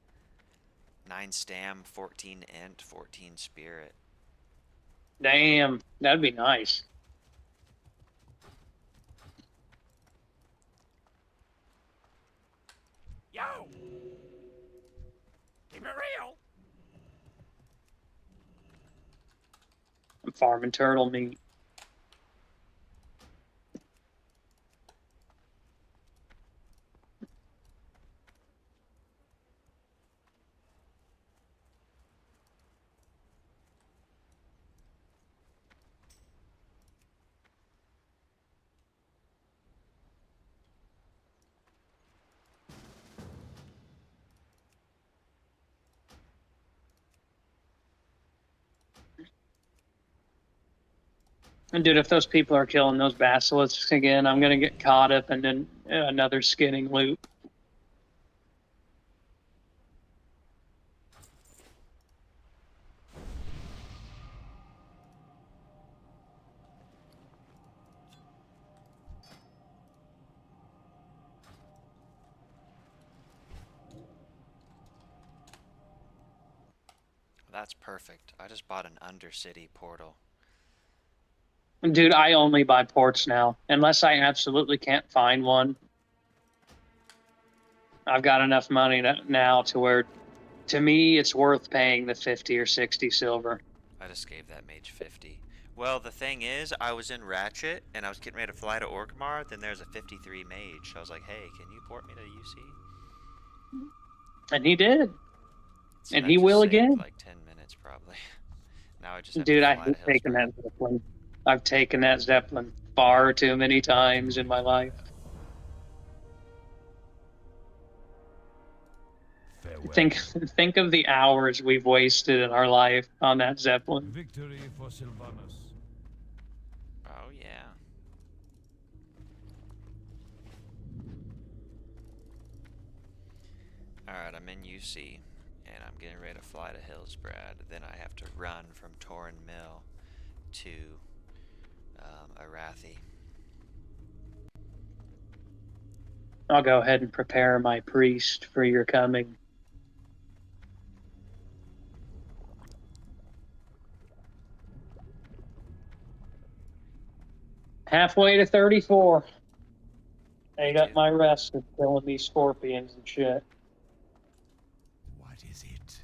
9 stam, 14 int, 14 spirit. Damn, that'd be nice. Yo! Keep it real! I'm farming turtle meat. And dude, if those people are killing those basilisks again, I'm gonna get caught up in another skinning loop. That's perfect. I just bought an Undercity portal. Dude, I only buy ports now. Unless I absolutely can't find one. I've got enough money now to where, to me, it's worth paying the 50 or 60 silver. I just gave that mage 50. Well, the thing is, I was in Ratchet, and I was getting ready to fly to Orgrimmar, then there's a 53 mage. So I was like, hey, can you port me to UC? And he did. So And that he just will saved again. like 10 minutes, probably. Now I just have to Dude, I fly to hate taking Hillsbrad. that Zeppelin. I've taken that Zeppelin far too many times in my life. Farewell. Think of the hours we've wasted in our life on that Zeppelin. Victory for Sylvanus. Oh, yeah. Alright, I'm in UC, and I'm getting ready to fly to Hillsbrad. Then I have to run from Torrin Mill to Arathi. I'll go ahead and prepare my priest for your coming. Halfway to 34. I got my rest of killing these scorpions and shit. What is it?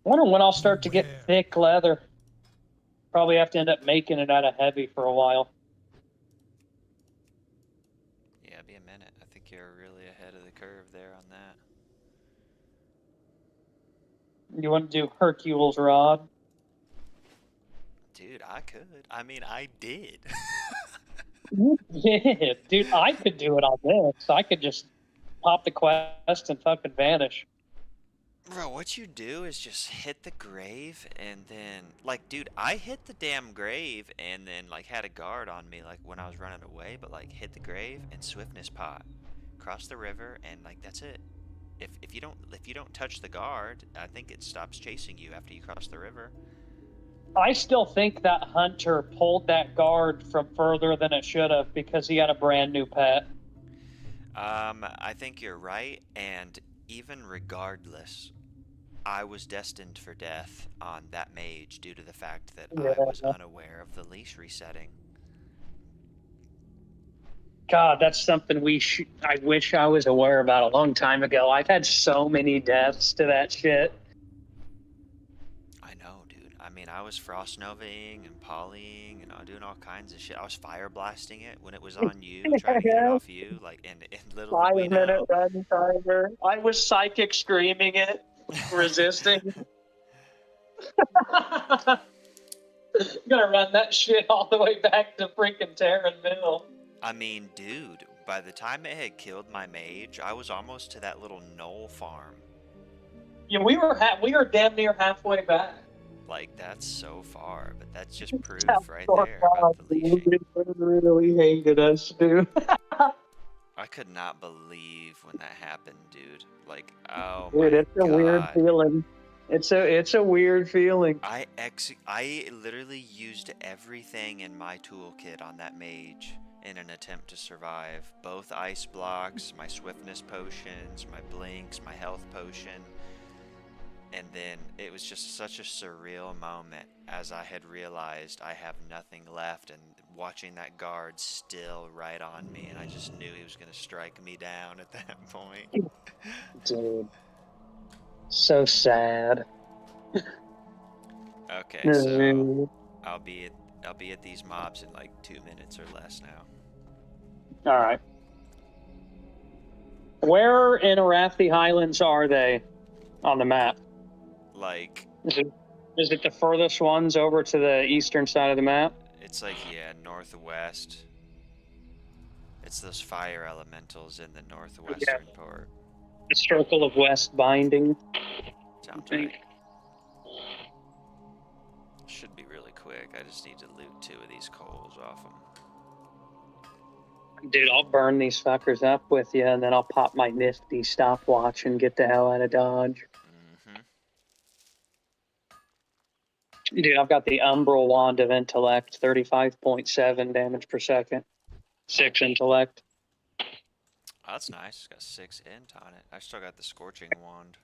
I wonder when I'll start to get Beware. thick leather. Probably have to end up making it out of heavy for a while. Yeah, it'll be a minute. I think you're really ahead of the curve there on that. You want to do Hercules rod? Dude, I could. I mean, I did. Yeah, dude, I could do it on this. I could just pop the quest and fucking vanish. Bro, what you do is just hit the grave and then, like, dude, I hit the damn grave and then, like, had a guard on me, like, when I was running away, but, like, hit the grave and swiftness pot. Cross the river and, like, that's it. If you don't touch the guard, I think it stops chasing you after you cross the river. I still think that hunter pulled that guard from further than it should have because he had a brand new pet. I think you're right, and even regardless, I was destined for death on that mage due to the fact that I was Yeah. unaware of the leash resetting. God, that's something I wish I was aware about a long time ago. I've had so many deaths to that shit. I know, dude. I mean, I was frost novaing and polying and doing all kinds of shit. I was fire blasting it when it was on you, trying to get it off you. Like, and little did we 5 minute know. run timer. I was psychic screaming it, resisting. Gonna run that shit all the way back to freaking Terran Mill. I mean, dude, by the time it had killed my mage, I was almost to that little knoll farm. Yeah, we were damn near halfway back. Like, that's so far, but that's just proof right Oh, there about the leashing. Dude, they really hated us, dude. I could not believe when that happened, dude. Like, oh Dude, my it's a weird god. feeling. It's a weird feeling. I literally used everything in my toolkit on that mage in an attempt to survive. Both ice blocks, my swiftness potions, my blinks, my health potion. And then it was just such a surreal moment as I had realized I have nothing left and watching that guard still right on me, and I just knew he was going to strike me down at that point. Dude. So sad. Okay, so I'll be at these mobs in like 2 minutes or less now. All right. Where in Arathi Highlands are they on the map? Like, Is it the furthest ones over to the eastern side of the map? it's like, yeah, northwest. It's those fire elementals in the northwestern part. The Circle of West Binding. Sounds right. Should be really quick. I just need to loot 2 of these coals off them. Dude, I'll burn these fuckers up with you, and then I'll pop my nifty stopwatch and get the hell out of Dodge. Dude, I've got the Umbral Wand of Intellect, 35.7 damage per second. 6 Intellect. Oh, that's nice. It's got 6 int on it. I still got the Scorching Wand.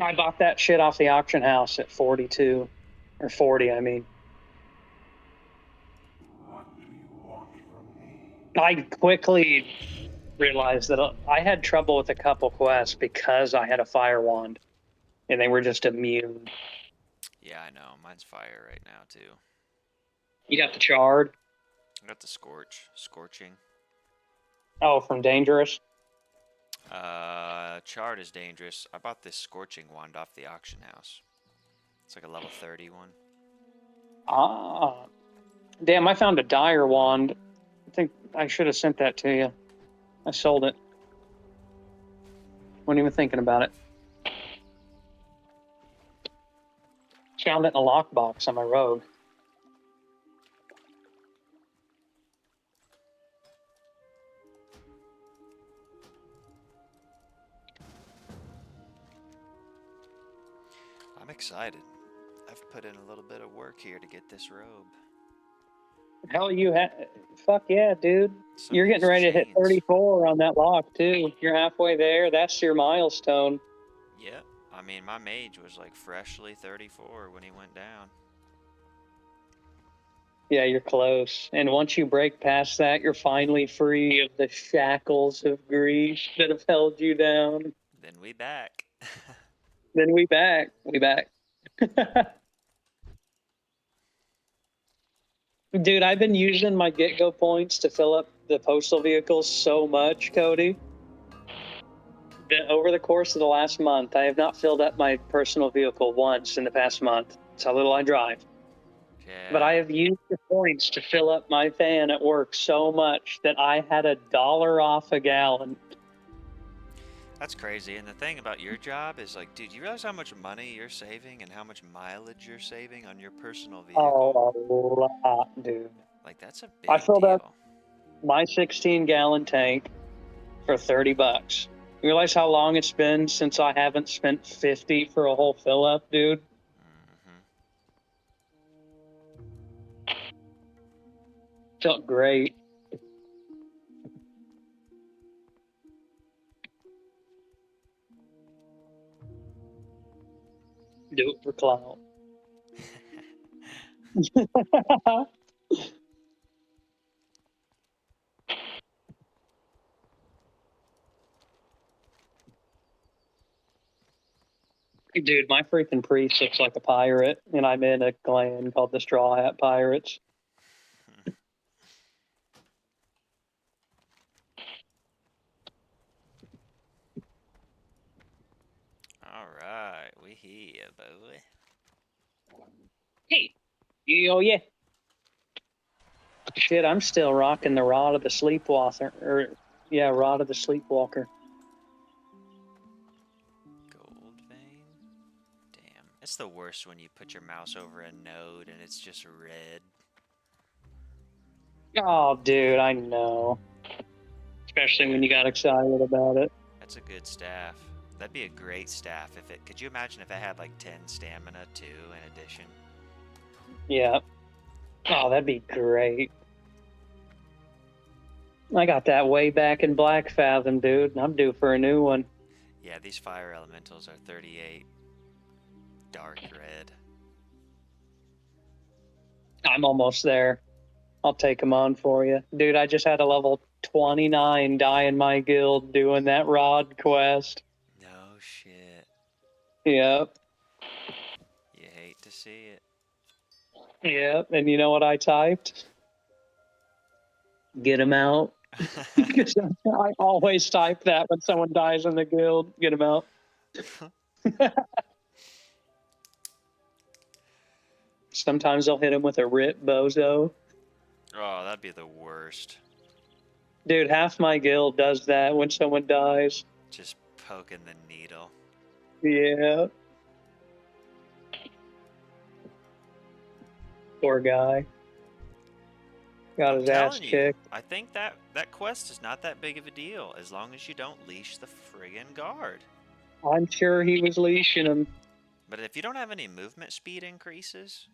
I bought that shit off the auction house at 42. Or 40, I mean. I quickly realized that I had trouble with a couple quests because I had a fire wand, and they were just immune. Yeah, I know. Mine's fire right now too. You got the charred? I got the scorching. Oh, from Dangerous? Charred is dangerous. I bought this scorching wand off the auction house. It's like a level 30 one. Ah. Damn, I found a dire wand. I think I should have sent that to you. I sold it. Wasn't even thinking about it. Found it in a lockbox on my robe. I'm excited. I've put in a little bit of work here to get this robe. Hell, fuck yeah, dude. Some You're of getting these ready to hit chains. 34 on that lock, too. You're halfway there. That's your milestone. Yep. I mean, my mage was like freshly 34 when he went down. Yeah, you're close. And once you break past that, you're finally free of the shackles of grief that have held you down. Then we back. Then we back. We back. Dude, I've been using my get-go points to fill up the postal vehicles so much, Cody, that over the course of the last month, I have not filled up my personal vehicle once in the past month. That's how little I drive. Yeah. But I have used the points to fill up my van at work so much that I had $1 off a gallon. That's crazy. And the thing about your job is like, dude, you realize how much money you're saving and how much mileage you're saving on your personal vehicle? Oh, a lot, dude. Like, that's a I big filled up deal. my 16-gallon tank for $30. You realize how long it's been since I haven't spent 50 for a whole fill up, dude? Felt great. Do it for clout. Dude, my freaking priest looks like a pirate, and I'm in a clan called the Straw Hat Pirates. Alright, we here, boy. Hey, oh yeah. Shit, I'm still rocking the Rod of the Sleepwalker. Rod of the Sleepwalker. Gold vein? Damn. It's the worst when you put your mouse over a node and it's just red. Oh, dude, I know. Especially when you got excited about it. That's a good staff. That'd be a great staff if it... Could you imagine if it had like 10 stamina too in addition? Yeah. Oh, that'd be great. I got that way back in Black Fathom, dude. I'm due for a new one. Yeah, these fire elementals are 38. Dark red. I'm almost there. I'll take them on for you. Dude, I just had a level 29 die in my guild doing that rod quest. No shit. Yep. You hate to see it. Yep. And you know what I typed? Get him out. Because I always type that when someone dies in the guild. Get him out. Sometimes I'll hit him with a rip bozo. Oh, that'd be the worst. Dude, half my guild does that when someone dies. Just poking the needle. Yeah. Poor guy. Got his ass Telling you, kicked. I think that quest is not that big of a deal as long as you don't leash the friggin' guard. I'm sure he was leashing him. But if you don't have any movement speed increases,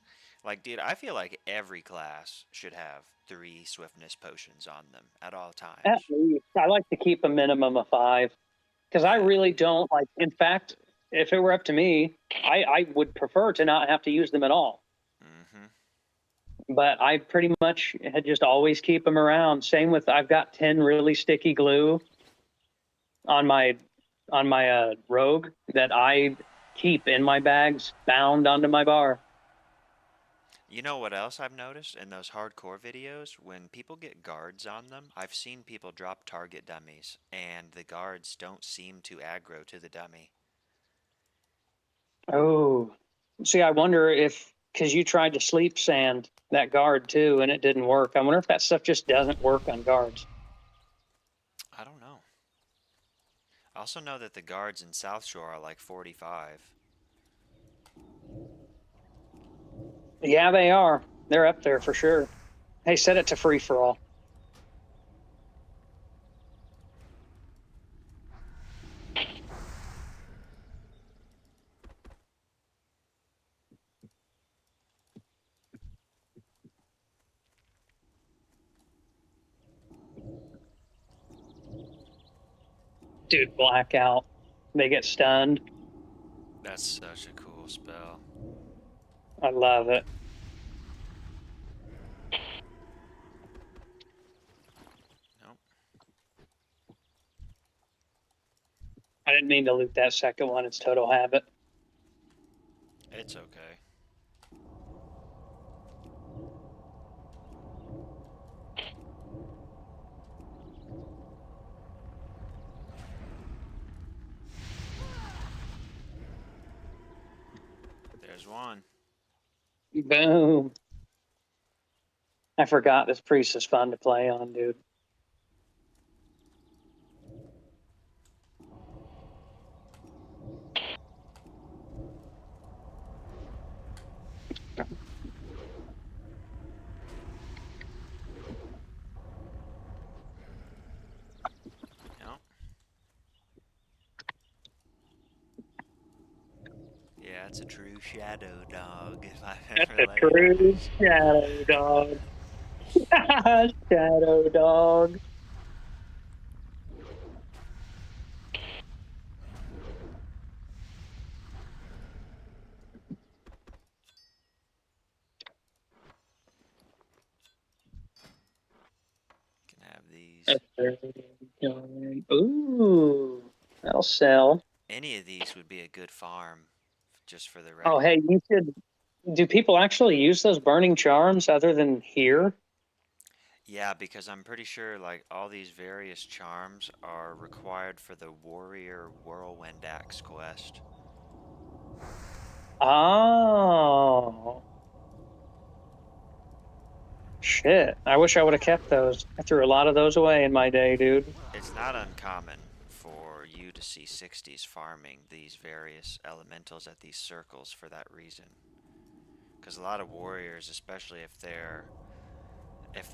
like, dude, I feel like every class should have 3 swiftness potions on them at all times. At least. I like to keep a minimum of 5. Because I really don't like, in fact, if it were up to me, I would prefer to not have to use them at all. Mm-hmm. but I pretty much had just always keep them around. Same with I've got 10 really sticky glue on my rogue that I keep in my bags bound onto my bar. You know what else I've noticed in those hardcore videos? When people get guards on them, I've seen people drop target dummies, and the guards don't seem to aggro to the dummy. Oh, see, I wonder if because you tried to sleep sand that guard too and it didn't work. I wonder if that stuff just doesn't work on guards. I don't know. I also know that the guards in South Shore are like 45. Yeah, they are. They're up there for sure. Hey, set it to free for all. Dude, blackout. They get stunned. That's such a cool spell. I love it. Nope. I didn't mean to loot that second one. It's total habit. It's okay. There's one. Boom. I forgot this priest is fun to play on, dude. Nope. Yeah, it's a true shadow dog if I've That's ever a laid true eyes. shadow dog. Shadow dog. Can have these. Ooh, that'll sell. Any of these would be a good farm, just for the Oh, record. hey, you should. Do people actually use those burning charms other than here? Yeah, because I'm pretty sure like all these various charms are required for the Warrior Whirlwind Axe quest. Oh, shit. I wish I would have kept those. I threw a lot of those away in my day, dude. It's not uncommon for you to see 60s farming these various elementals at these circles for that reason. Because a lot of warriors, especially if they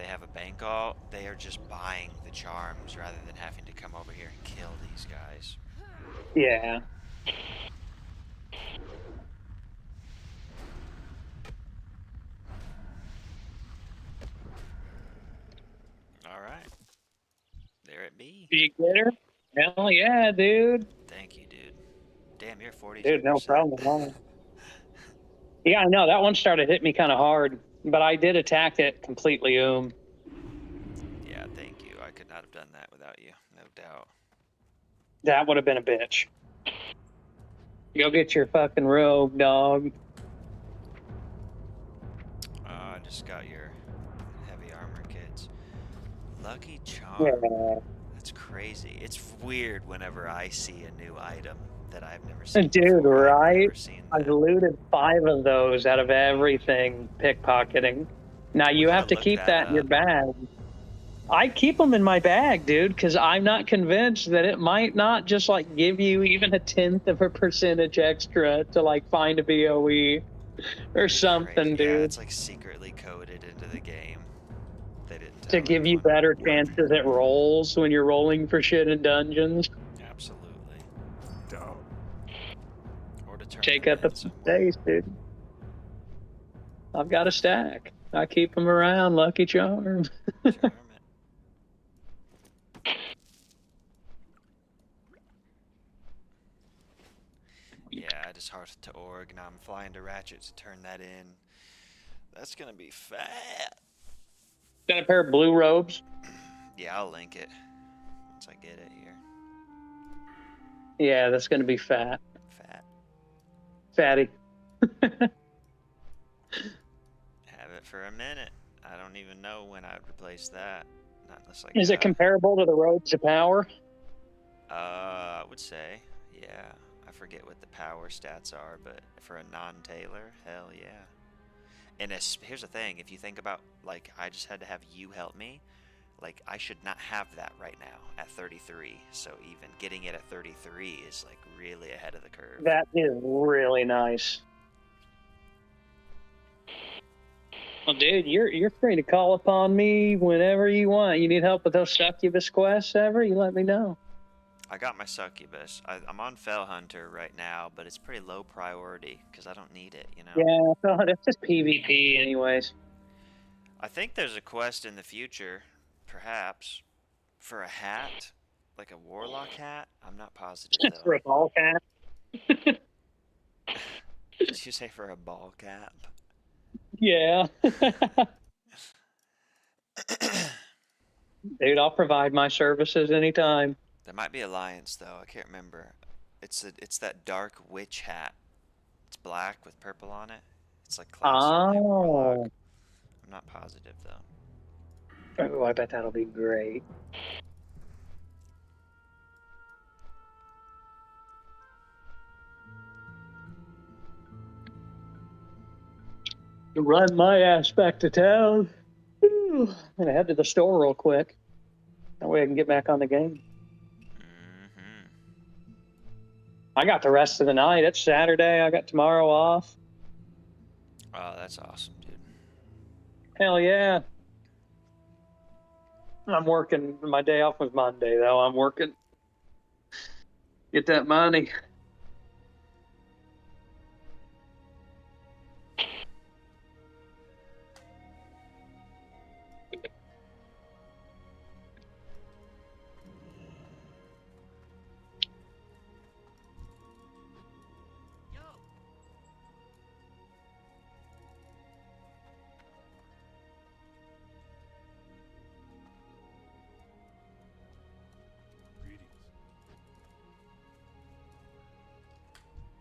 have a bank alt, they are just buying the charms rather than having to come over here and kill these guys. Yeah. Alright. There it be. Did you get her? Hell yeah, dude. Thank you, dude. Damn, you're 42%. Dude, no problem at all. Yeah, I know. That one started hitting me kind of hard, but I did attack it completely. Yeah, thank you. I could not have done that without you, no doubt. That would have been a bitch. Go get your fucking robe, dog. I just got your heavy armor kits. Lucky Charm. Yeah. That's crazy. It's weird whenever I see a new item that I've never seen Dude, before. I've right? never seen I've that. looted 5 of those out of everything pickpocketing. Now We you gotta have to look keep that that in your up. bag. I keep them in my bag, dude, because I'm not convinced that it might not just like give you even a 10th of a percentage extra to like find a BOE or something, Crazy. Yeah, dude, it's like secretly coded into the game. They didn't to tell give you anyone. better chances at rolls when you're rolling for shit in dungeons. Absolutely. Dog. Or to turn Take them up a in somewhere. space, dude. I've got a stack. I keep them around, Lucky Charm. Charm it. Yeah, I just heart to org. Now I'm flying to Ratchet to turn that in. That's gonna be fat. Got a pair of blue robes. Yeah, I'll link it once I get it here. Yeah, that's gonna be fat. Fat. Fatty. Have it for a minute. I don't even know when I'd replace that. Not unless like. Is it comparable to the robes of power? I would say, yeah. I forget what the power stats are, but for a non-tailor, hell yeah. And here's the thing: if you think about, like, I just had to have you help me. Like, I should not have that right now at 33. So even getting it at 33 is like really ahead of the curve. That is really nice. Well, dude, you're free to call upon me whenever you want. You need help with those succubus quests ever? You let me know. I got my succubus. I'm on Fell Hunter right now, but it's pretty low priority because I don't need it, you know? Yeah, well, that's just PvP anyways. I think there's a quest in the future, perhaps, for a hat, like a Warlock hat. I'm not positive, though. For a ball cap. Did you say for a ball cap? Yeah. Dude, I'll provide my services anytime. There might be Alliance, though. I can't remember. It's that dark witch hat. It's black with purple on it. It's like class only Warlock. I'm not positive, though. Oh, I bet that'll be great. Run my ass back to town. Whew. I'm gonna head to the store real quick. That way I can get back on the game. Mm-hmm. I got the rest of the night. It's Saturday. I got tomorrow off. Oh, that's awesome, dude. Hell yeah. I'm working. My day off was Monday, though. I'm working. Get that money.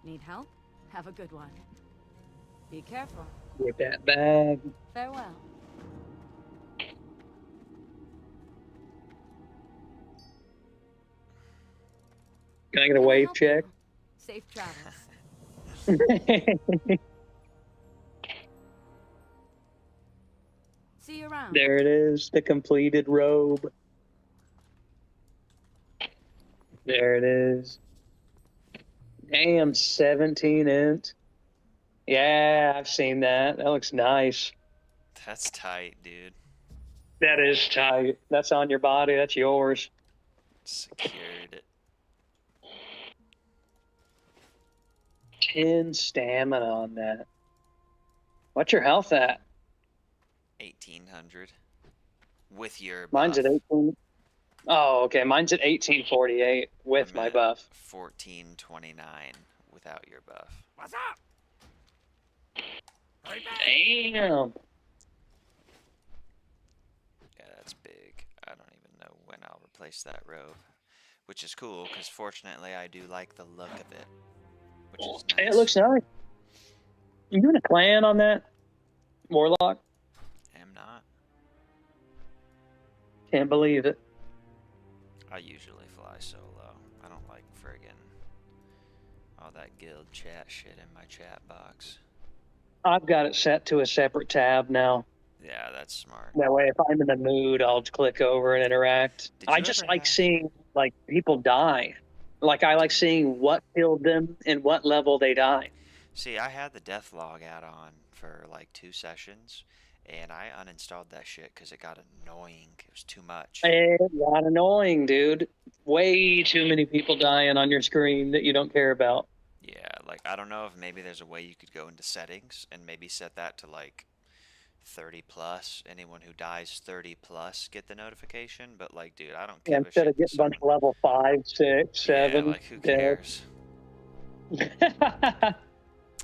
Need help? Have a good one. Be careful. Get that bag. Farewell. Can I get a Can I wave help check? you? Safe travels. See you around. There it is, the completed robe. There it is. Damn, 17 inch. Yeah, I've seen that. That looks nice. That's tight, dude. That is tight. That's on your body. That's yours. Secured it. 10 stamina on that. What's your health at? 1800. With your buff. Mine's at 18. Oh, okay. Mine's at 1848 with I'm my at buff. 1429 without your buff. What's up? Right back. Damn. Yeah, that's big. I don't even know when I'll replace that robe. Which is cool, because fortunately I do like the look of it. Which is nice. It looks nice. You doing a clan on that? Warlock? Am not. Can't believe it. I usually fly solo. I don't like friggin' all that guild chat shit in my chat box. I've got it set to a separate tab now. Yeah, that's smart. That way, if I'm in the mood, I'll just click over and interact. Did you I just ever like have- seeing like people die. Like I like seeing what killed them and what level they died. See, I had the death log add-on for like 2 sessions, and I uninstalled that shit because it got annoying. It was too much. It got annoying, dude. Way too many people dying on your screen that you don't care about. Yeah, like, I don't know if maybe there's a way you could go into settings and maybe set that to like 30 plus. Anyone who dies 30 plus get the notification, but like, dude, I don't Yeah, give a instead shit. of getting a bunch of level 5, 6, 7. Yeah, like, who dead. cares?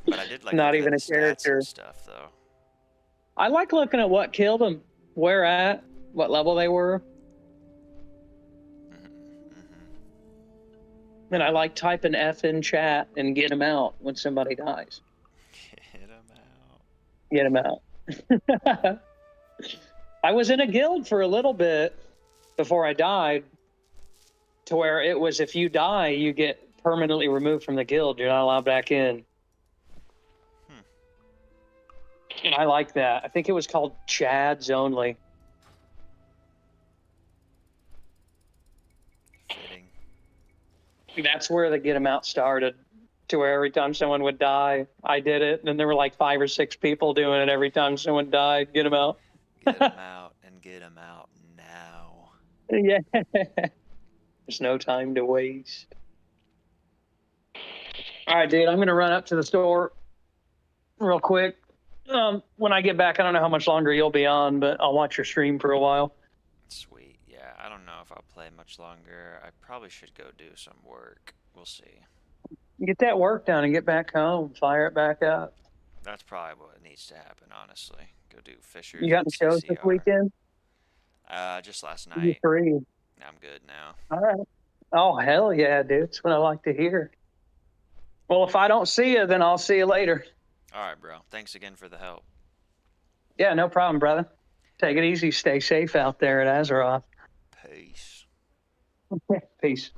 But I did like Not look at even the a stats character. and stuff though. I like looking at what killed them, where at, what level they were. And I like typing F in chat and get them out when somebody dies. Get him out. Get them out. I was in a guild for a little bit before I died, to where it was if you die, you get permanently removed from the guild. You're not allowed back in. And I like that. I think it was called Chads Only. Fitting. That's where the get them out started. To where every time someone would die, I did it. And there were like 5 or 6 people doing it every time someone died. Get them out. Get him out and get him out now. Yeah. There's no time to waste. All right, dude. I'm going to run up to the store real quick. When I get back, I don't know how much longer you'll be on, but I'll watch your stream for a while. Sweet. Yeah, I don't know if I'll play much longer. I probably should go do some work. We'll see. Get that work done and get back home. Fire it back up. That's probably what needs to happen, honestly. Go do Fishers You got and any shows this CCR. weekend? Just last You night. free? I'm good now. All right. Oh, hell yeah, dude. That's what I like to hear. Well, if I don't see you, then I'll see you later. All right, bro. Thanks again for the help. Yeah, no problem, brother. Take it easy. Stay safe out there at Azeroth. Peace. Peace.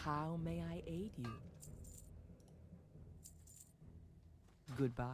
How may I aid you? Goodbye.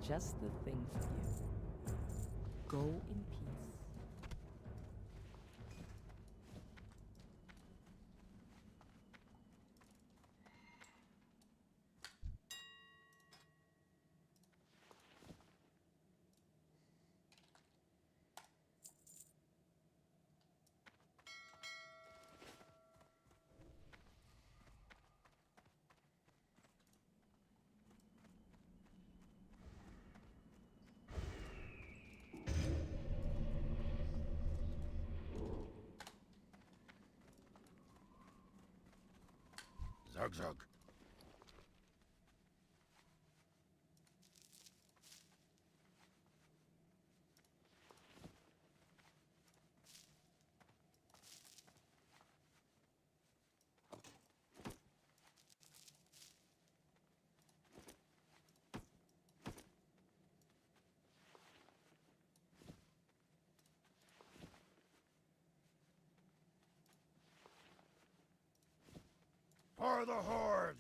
just the thing for you. Go in peace. Zug zug. For the horde!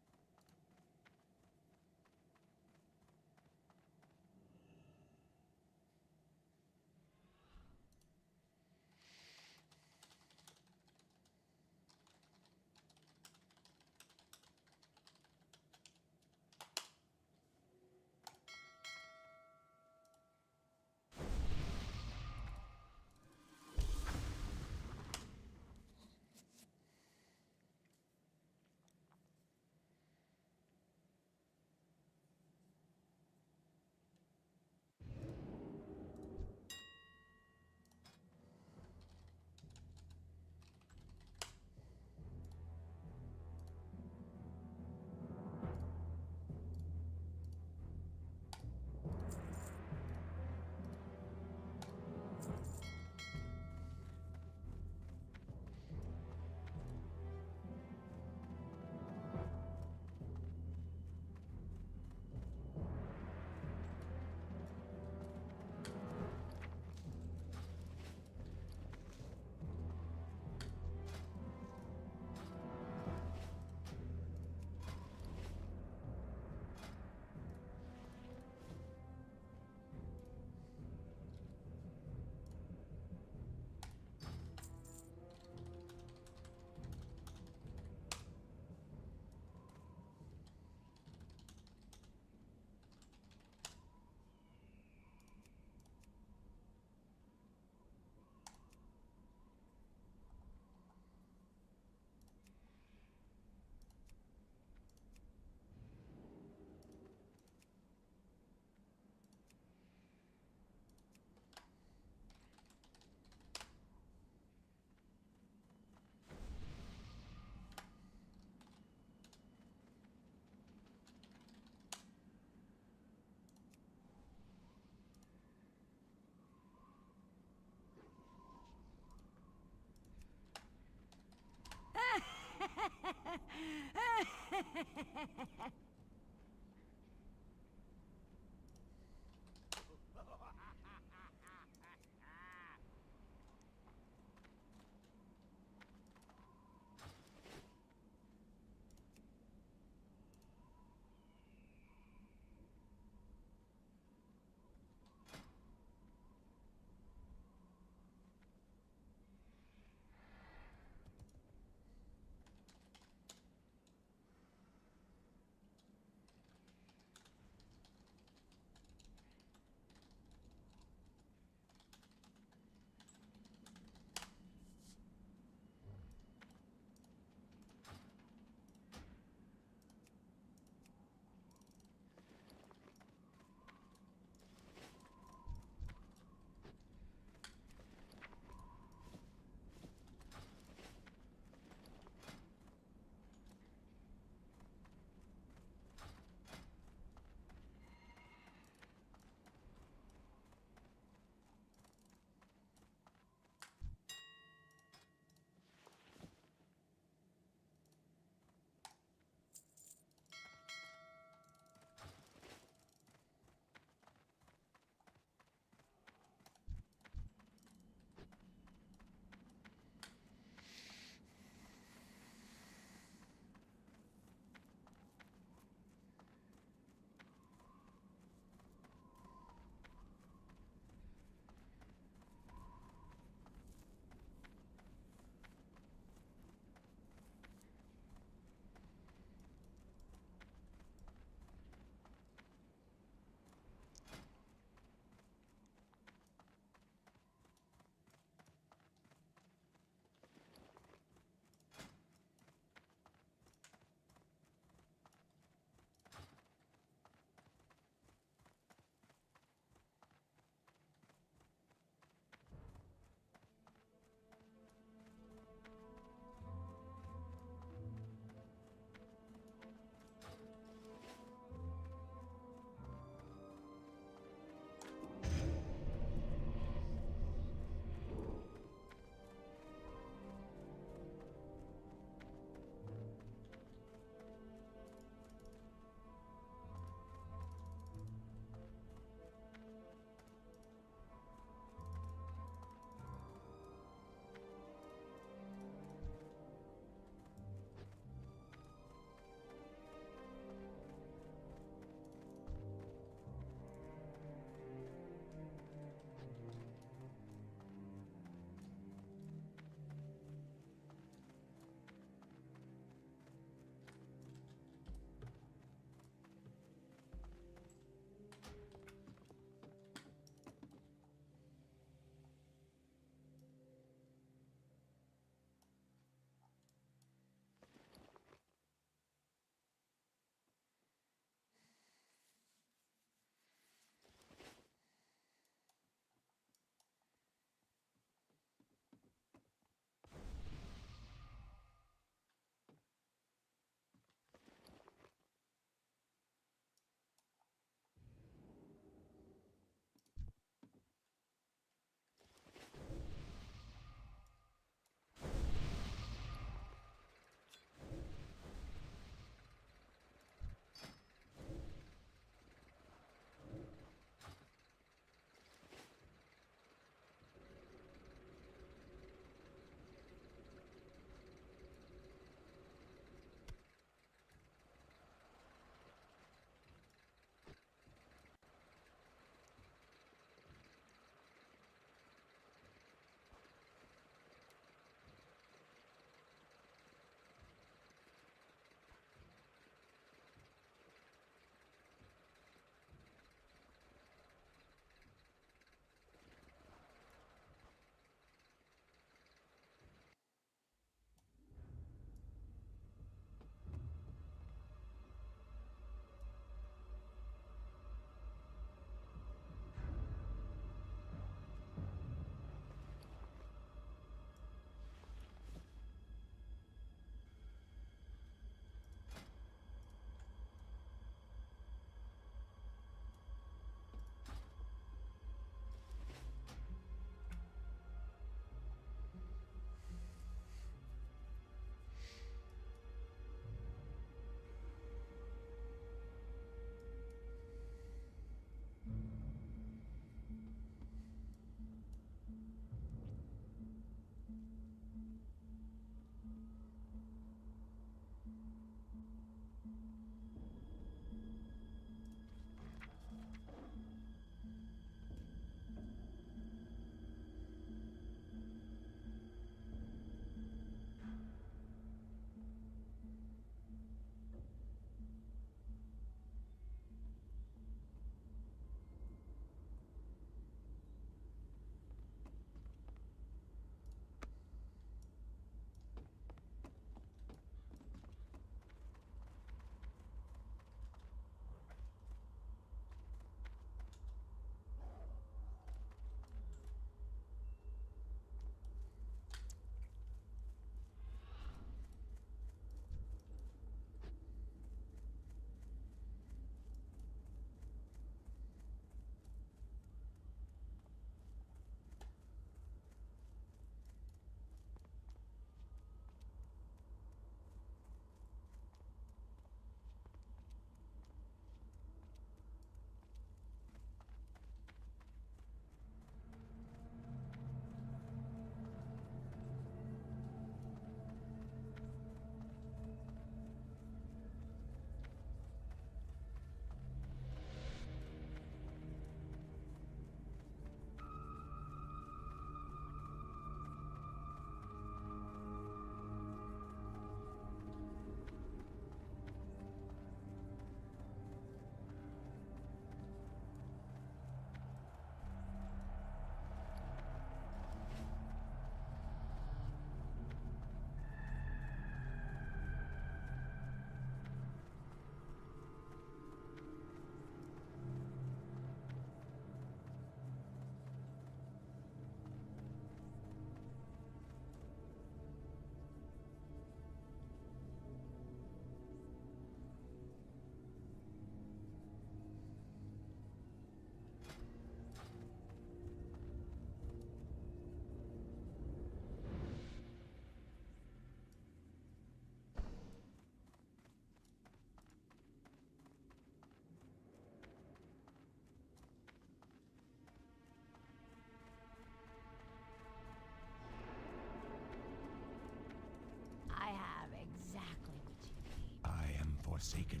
Forsaken.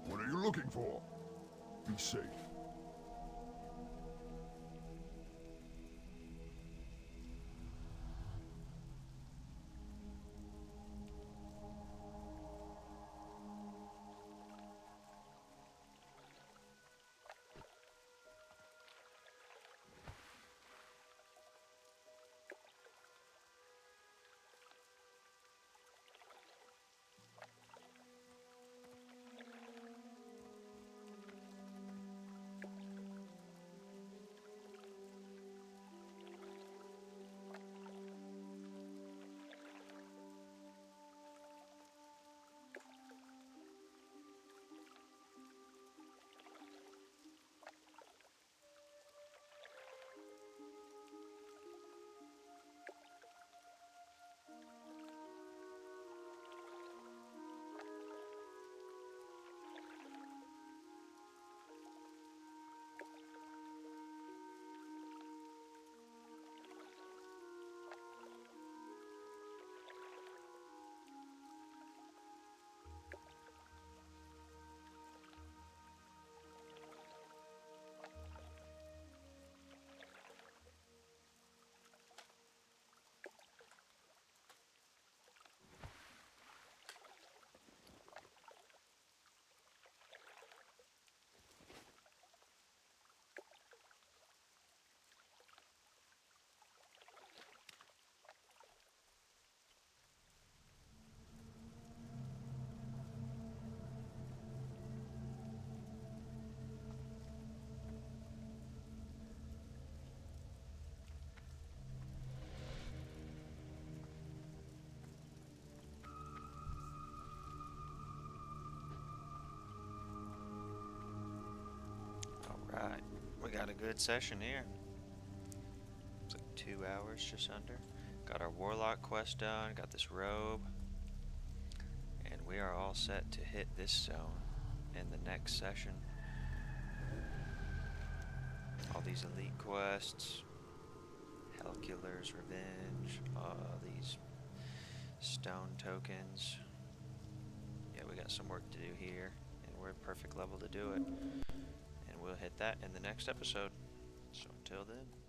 What are you looking for? Be safe. Alright, we got a good session here. It's like 2 hours, just under. Got our Warlock quest done, got this robe, and we are all set to hit this zone in the next session. All these elite quests, Hellkiller's Revenge, these stone tokens. Yeah, we got some work to do here, and we're at perfect level to do it. And we'll hit that in the next episode. So until then.